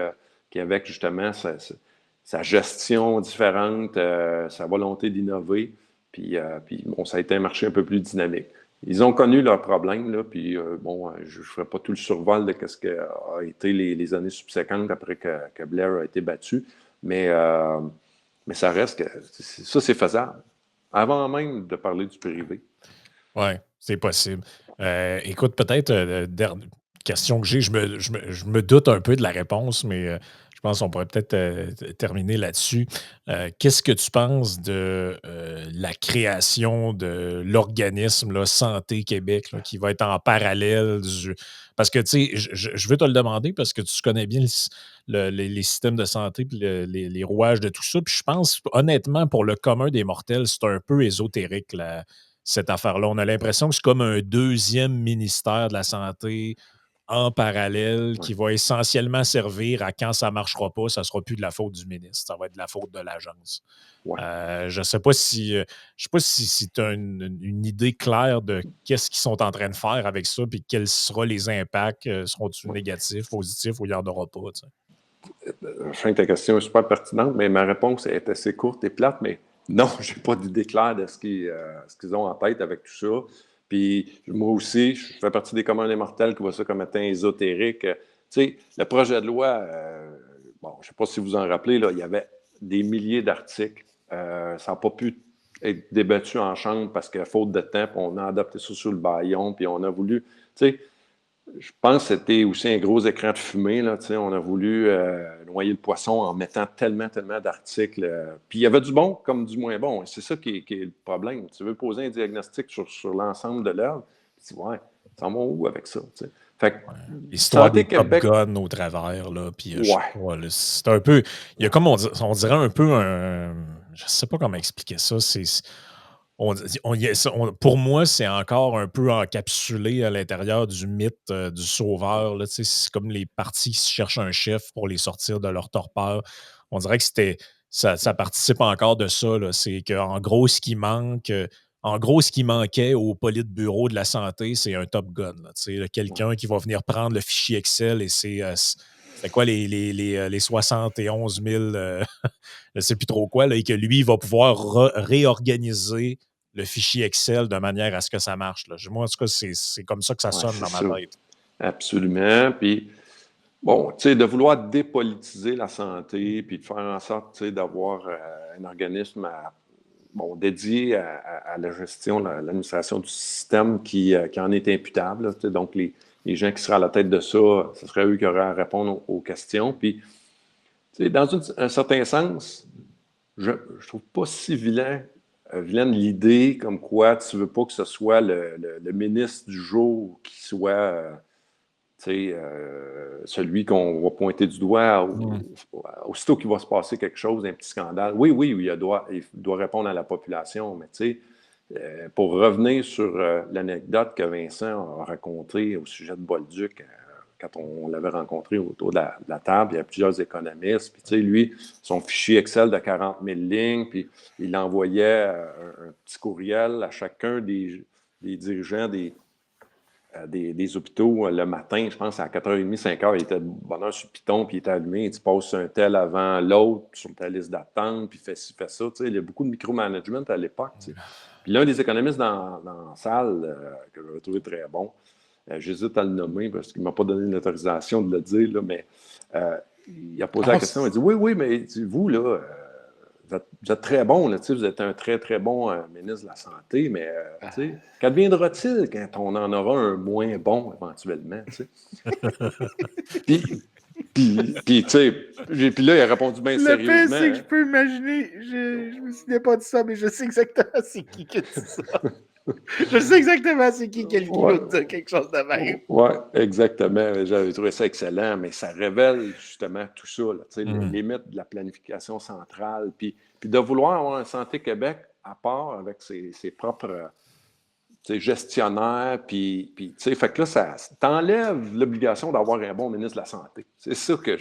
avec justement sa gestion différente, sa volonté d'innover, puis bon, ça a été un marché un peu plus dynamique. Ils ont connu leurs problèmes, là, puis bon, je ne ferai pas tout le survol de ce qu'a été les années subséquentes après que Blair a été battu, mais ça reste que ça, c'est faisable. Avant même de parler du privé. Oui, c'est possible. Écoute, peut-être, question que j'ai, je me doute un peu de la réponse, mais je pense qu'on pourrait peut-être terminer là-dessus. Qu'est-ce que tu penses de la création de l'organisme là, Santé Québec là, qui va être en parallèle du. Parce que, tu sais, je veux te le demander parce que tu connais bien les systèmes de santé et les rouages de tout ça. Puis je pense, honnêtement, pour le commun des mortels, c'est un peu ésotérique, cette affaire-là. On a l'impression que c'est comme un deuxième ministère de la Santé en parallèle qui va essentiellement servir à quand ça ne marchera pas, ça ne sera plus de la faute du ministre, ça va être de la faute de l'agence. Ouais. Je ne sais pas si tu as une idée claire de qu'est-ce qu'ils sont en train de faire avec ça, puis quels seront les impacts, seront-ils négatifs, positifs ou il n'y en aura pas. Je sens que ta question est super pertinente, mais ma réponse est assez courte et plate, mais non, je n'ai pas d'idée claire de ce qu'ils ont en tête avec tout ça. Puis moi aussi, je fais partie des communs des mortels qui voient ça comme étant ésotérique. Tu sais, le projet de loi, bon, je ne sais pas si vous en rappelez, là, il y avait des milliers d'articles. Ça n'a pas pu être débattu en chambre parce que faute de temps, puis on a adopté ça sur le bâillon, puis on a voulu, tu sais, je pense que c'était aussi un gros écran de fumée. Là, on a voulu noyer le poisson en mettant tellement d'articles. Puis il y avait du bon comme du moins bon. C'est ça qui est le problème. Tu veux poser un diagnostic sur l'ensemble de l'œuvre, tu dis, ouais, ça va où avec ça? T'sais? Fait que, l'histoire Santé des Top Québec, Gun au travers, là, puis je sais ouais, pas, là, c'est un peu, il y a comme on dirait un peu je sais pas comment expliquer ça, pour moi, c'est encore un peu encapsulé à l'intérieur du mythe du sauveur, là, tu sais, c'est comme les partis qui cherchent un chef pour les sortir de leur torpeur. On dirait que ça participe encore de ça, là, c'est qu'en gros, ce qui manquait au politburo de la santé, c'est un Top Gun. Là, quelqu'un qui va venir prendre le fichier Excel et c'est quoi les 71 000, je ne sais plus trop quoi, là, et que lui, il va pouvoir réorganiser le fichier Excel de manière à ce que ça marche. Là. Moi, en tout cas, c'est comme ça que ça ouais, sonne c'est dans ma ça. tête. Absolument. Puis, bon, tu sais, de vouloir dépolitiser la santé, puis de faire en sorte, tu sais, d'avoir un organisme dédié à la gestion, l'administration du système qui en est imputable. Là, donc, les gens qui seraient à la tête de ça, ce serait eux qui auraient à répondre aux questions. Puis, dans un certain sens, je ne trouve pas si vilaine l'idée comme quoi tu ne veux pas que ce soit le ministre du jour qui soit celui qu'on va pointer du doigt aussitôt qu'il va se passer quelque chose, un petit scandale. Oui, il doit répondre à la population, mais pour revenir sur l'anecdote que Vincent a racontée au sujet de Bolduc, quand on l'avait rencontré autour de la table, il y a plusieurs économistes, puis lui, son fichier Excel de 40 000 lignes, puis il envoyait un petit courriel à chacun des dirigeants des hôpitaux le matin, je pense à 4h30, 5h, il était de bonne heure sur le piton, puis il était allumé, il passe un tel avant l'autre sur ta liste d'attente, puis fait ci, fait ça. Il y a beaucoup de micromanagement à l'époque. Puis l'un des économistes dans la salle, que j'avais trouvé très bon, j'hésite à le nommer parce qu'il ne m'a pas donné l'autorisation de le dire, là, mais il a posé la question, il dit oui, mais vous, là, vous êtes très bon, là, vous êtes un très, très bon ministre de la Santé, mais qu'adviendra-t-il quand on en aura un moins bon éventuellement? Puis là, il a répondu bien sérieusement. Le pire, c'est que je peux imaginer, je me souviens pas de ça, mais je sais exactement c'est qui a dit ça. Je sais exactement c'est qui a dit quelque chose de même. Oui, exactement. J'avais trouvé ça excellent, mais ça révèle justement tout ça, là, les limites de la planification centrale, puis de vouloir avoir un Santé Québec à part avec ses propres gestionnaires, fait que là, ça t'enlève l'obligation d'avoir un bon ministre de la Santé. C'est ça que,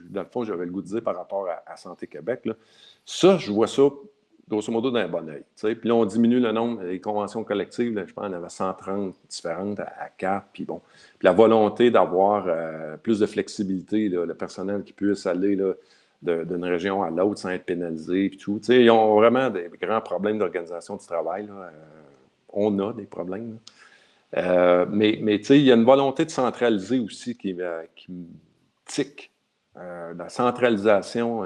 dans le fond, j'avais le goût de dire par rapport à Santé Québec. Là. Ça, je vois ça grosso modo, d'un bon oeil. Puis là, on diminue le nombre des conventions collectives. Là, je pense qu'on avait 130 différentes à CAP. Puis bon, puis la volonté d'avoir plus de flexibilité, là, le personnel qui puisse aller là, d'une région à l'autre sans être pénalisé. Puis tout. Ils ont vraiment des grands problèmes d'organisation du travail. Là. On a des problèmes. Mais il y a une volonté de centraliser aussi qui me tique. La centralisation,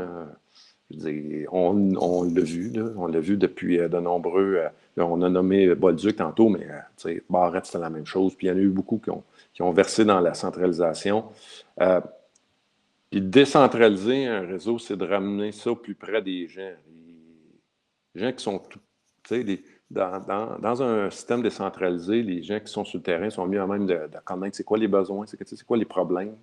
je veux dire, on l'a vu, là, on l'a vu depuis de nombreux. Là, on a nommé Bolduc tantôt, mais Barrette, c'était la même chose. Puis il y en a eu beaucoup qui ont versé dans la centralisation. Puis décentraliser un réseau, c'est de ramener ça plus près des gens. Les gens qui sont dans un système décentralisé, les gens qui sont sur le terrain sont mieux à même de connaître c'est quoi les besoins, c'est quoi les problèmes,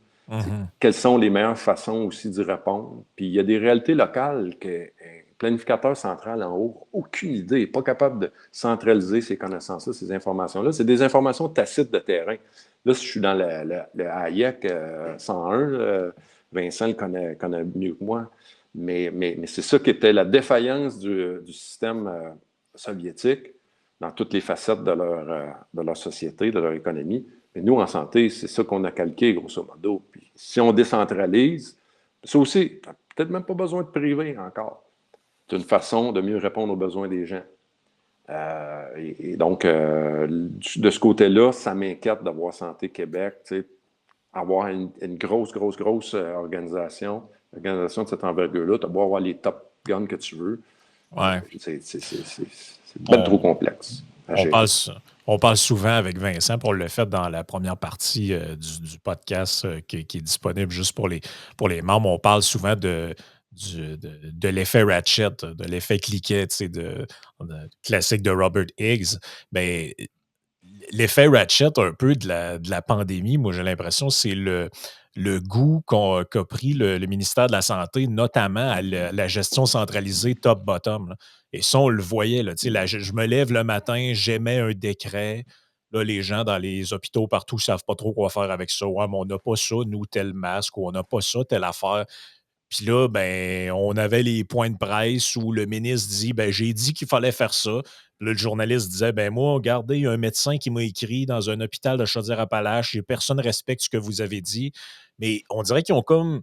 quelles sont les meilleures façons aussi d'y répondre. Puis il y a des réalités locales que planificateur central en haut, aucune idée, n'est pas capable de centraliser ces connaissances-là, ces informations-là. C'est des informations tacites de terrain. Là, si je suis dans le AIEC 101, Vincent le connaît mieux que moi, mais c'est ça qui était la défaillance du système soviétique dans toutes les facettes de leur société, de leur économie. Mais nous, en santé, c'est ça qu'on a calqué, grosso modo. Puis, si on décentralise, ça aussi, peut-être même pas besoin de privé encore. C'est une façon de mieux répondre aux besoins des gens. Et donc, de ce côté-là, ça m'inquiète d'avoir Santé Québec, avoir une grosse organisation de cette envergure-là. Tu as beau avoir les top guns que tu veux. Ouais. C'est bien trop complexe. On parle souvent avec Vincent pour le fait dans la première partie du podcast qui est disponible juste pour les membres. On parle souvent de l'effet Ratchet, de l'effet cliquet, classique de Robert Higgs. Mais l'effet Ratchet, un peu de la pandémie, moi j'ai l'impression, c'est le goût qu'a pris le ministère de la Santé, notamment à la gestion centralisée top-bottom. Et ça, on le voyait. Là, je me lève le matin, j'émets un décret. Là, les gens dans les hôpitaux partout ne savent pas trop quoi faire avec ça. Ouais, mais on n'a pas ça, nous, tel masque, ou on n'a pas ça, telle affaire. Puis là, ben, on avait les points de presse où le ministre dit ben, j'ai dit qu'il fallait faire ça. Puis là, le journaliste disait ben moi, regardez, il y a un médecin qui m'a écrit dans un hôpital de Chaudière-Appalaches et personne ne respecte ce que vous avez dit. Mais on dirait qu'ils ont comme.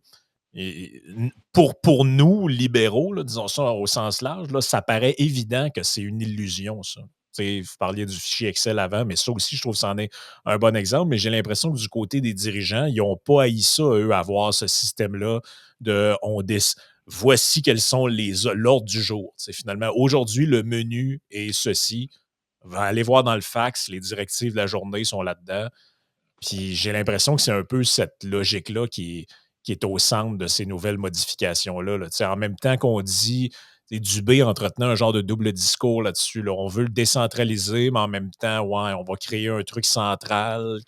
Pour nous, libéraux, là, disons ça au sens large, là, ça paraît évident que c'est une illusion, ça. Vous parliez du fichier Excel avant, mais ça aussi, je trouve que c'en est un bon exemple. Mais j'ai l'impression que du côté des dirigeants, ils n'ont pas haï ça, eux, avoir ce système-là de voici quels sont l'ordre du jour. Finalement, aujourd'hui, le menu est ceci. On va aller voir dans le fax, les directives de la journée sont là-dedans. Puis j'ai l'impression que c'est un peu cette logique-là qui est au centre de ces nouvelles modifications-là. Là. En même temps qu'on dit Dubé entretenant un genre de double discours là-dessus. Là. On veut le décentraliser, mais en même temps, ouais, on va créer un truc central.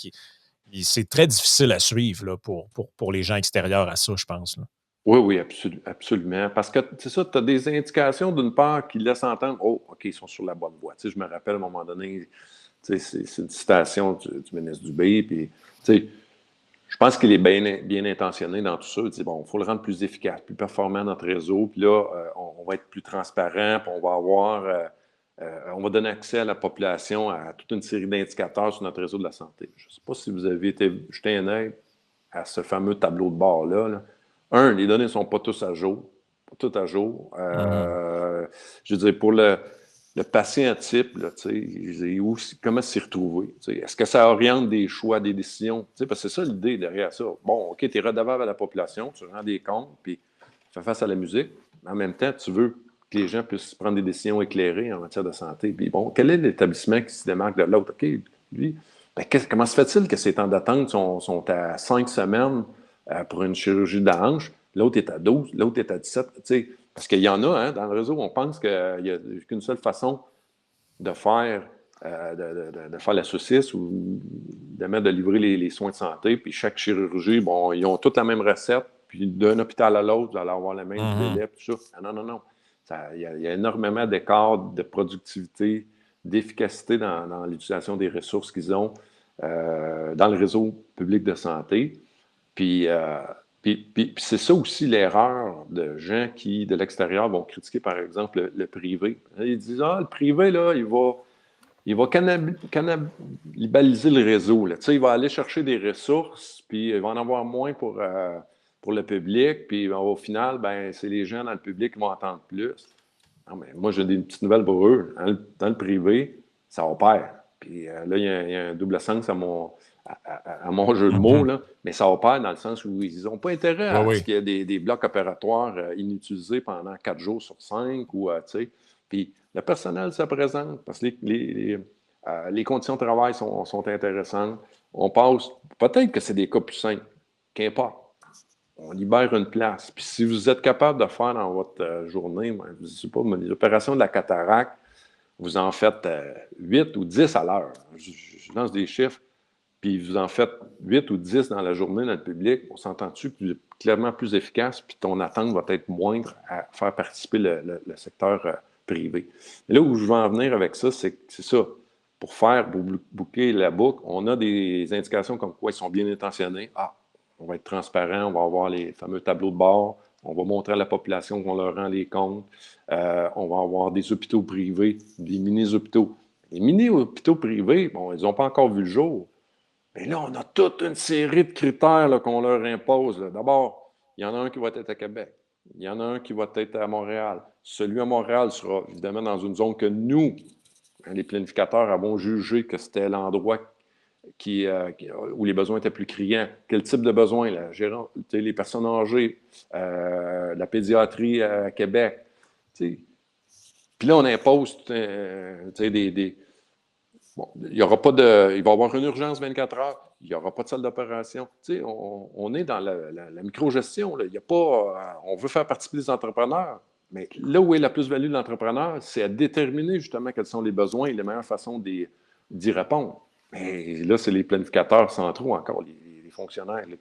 C'est très difficile à suivre là, pour les gens extérieurs à ça, je pense. Là. Oui, absolument. Parce que, c'est ça, tu as des indications d'une part qui laissent entendre, oh, OK, ils sont sur la bonne voie. Je me rappelle à un moment donné, c'est une citation du ministre Dubé, puis, je pense qu'il est bien intentionné dans tout ça. Il dit, bon, il faut le rendre plus efficace, plus performant, notre réseau, puis là, on va être plus transparent, puis on va donner accès à la population à toute une série d'indicateurs sur notre réseau de la santé. Je ne sais pas si vous avez jeté un œil à ce fameux tableau de bord-là. Là. Les données ne sont pas tous à jour. Pas toutes à jour. Je veux dire, pour le patient type, là, comment s'y retrouver? Est-ce que ça oriente des choix, des décisions? Parce que c'est ça l'idée derrière ça. Bon, OK, tu es redevable à la population, tu rends des comptes, puis tu fais face à la musique, mais en même temps, tu veux que les gens puissent prendre des décisions éclairées en matière de santé. Puis bon, quel est l'établissement qui se démarque de l'autre? OK, lui, comment se fait-il que ces temps d'attente sont à 5 semaines pour une chirurgie de la hanche? L'autre est à 12, l'autre est à 17. Parce qu'il y en a, dans le réseau, on pense qu'il n'y a qu'une seule façon de faire, de faire la saucisse ou de livrer les soins de santé. Puis chaque chirurgie, bon, ils ont toutes la même recette. Puis d'un hôpital à l'autre, vous allez avoir le même délai. Tout ça. Non. Il y a énormément d'écarts de productivité, d'efficacité dans l'utilisation des ressources qu'ils ont dans le réseau public de santé. Puis Puis c'est ça aussi l'erreur de gens qui, de l'extérieur, vont critiquer, par exemple, le privé. Ils disent, le privé, là, il va cannibaliser le réseau. Là. Il va aller chercher des ressources, puis il va en avoir moins pour le public, puis au final, ben, c'est les gens dans le public qui vont entendre plus. Non, mais moi, j'ai des petites nouvelles pour eux. Dans le privé, ça opère. Puis là, il y a un double sens à mon jeu de mots, là, mais ça opère dans le sens où ils n'ont pas intérêt à ce qu'il y ait des blocs opératoires inutilisés pendant 4 jours sur 5. Puis le personnel se présente parce que les conditions de travail sont intéressantes. On passe, peut-être que c'est des cas plus simples, qu'importe. On libère une place. Puis si vous êtes capable de faire dans votre journée, je ne sais pas, l'opération de la cataracte, vous en faites 8 ou 10 à l'heure. Je lance des chiffres. Puis vous en faites 8 ou 10 dans la journée dans le public, on s'entend-tu clairement plus efficace, puis ton attente va être moindre à faire participer le secteur privé. Mais là où je veux en venir avec ça, c'est ça. Pour boucler la boucle, on a des indications comme quoi ils sont bien intentionnés. On va être transparent, on va avoir les fameux tableaux de bord, on va montrer à la population qu'on leur rend les comptes, on va avoir des hôpitaux privés, des mini-hôpitaux. Les mini-hôpitaux privés, bon, ils n'ont pas encore vu le jour. Mais là, on a toute une série de critères là, qu'on leur impose. Là. D'abord, il y en a un qui va être à Québec. Il y en a un qui va être à Montréal. Celui à Montréal sera évidemment dans une zone que nous, les planificateurs, avons jugé que c'était l'endroit où les besoins étaient plus criants. Quel type de besoins? Les personnes âgées, la pédiatrie à Québec. Puis là, on impose bon, il y aura pas il va y avoir une urgence 24 heures. Il n'y aura pas de salle d'opération. On est dans la micro-gestion. Là. Il y a pas, on veut faire participer les entrepreneurs. Mais là où est la plus-value de l'entrepreneur, c'est à déterminer justement quels sont les besoins et les meilleures façons d'y répondre. Mais là, c'est les planificateurs centraux encore, les fonctionnaires là,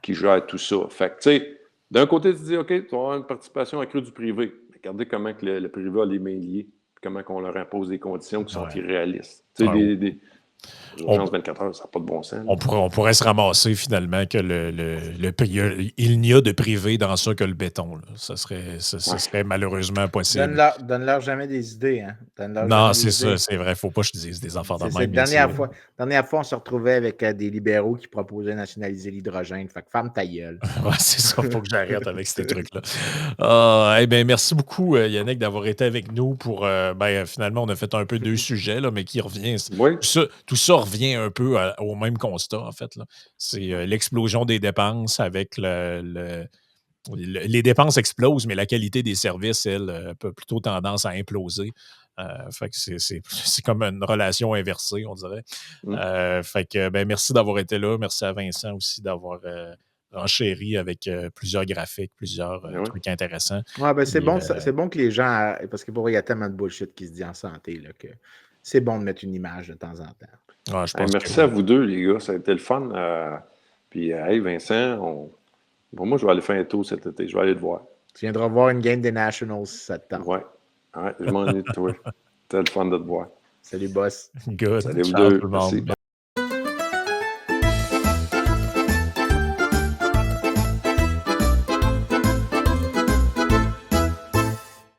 qui gèrent tout ça. Fait que, tu sais, d'un côté, tu dis, OK, tu vas avoir une participation accrue du privé. Mais regardez comment que le privé a les mains liées, comment qu'on leur impose des conditions qui sont irréalistes. Tu sais, des urgences 24 heures, ça n'a pas de bon sens. On pourrait se ramasser finalement que il n'y a de privé dans ça que le béton. Là. Ce serait malheureusement possible. Donne-leur jamais des idées. Hein? Non, c'est ça, c'est vrai. Il ne faut pas que je dise des affaires de même. Dernière fois, on se retrouvait avec des libéraux qui proposaient de nationaliser l'hydrogène. Fait que ferme ta gueule. Ouais, c'est ça. Il faut que j'arrête avec ces trucs-là. Merci beaucoup, Yannick, d'avoir été avec nous pour. Finalement, on a fait un peu 2 sujets, là, mais qui revient. Oui. Tout ça revient un peu au même constat, en fait. Là. C'est l'explosion des dépenses avec les dépenses explosent, mais la qualité des services, elle, a plutôt tendance à imploser. Fait que c'est comme une relation inversée, on dirait. Merci d'avoir été là. Merci à Vincent aussi d'avoir renchéri avec plusieurs graphiques, plusieurs trucs intéressants. Ouais, c'est bon que les gens... Parce que pour vrai, il y a tellement de bullshit qui se dit en santé là, que c'est bon de mettre une image de temps en temps. Merci à vous deux, les gars. Ça a été le fun. Puis, hey, Vincent, moi, je vais aller faire un tour cet été. Je vais aller te voir. Tu viendras voir une game des Nationals cette temps. Ouais, je m'ennuie de toi. C'était le fun de te voir. Salut, boss. Good. Salut, vous Ciao, deux. tout le monde. Merci.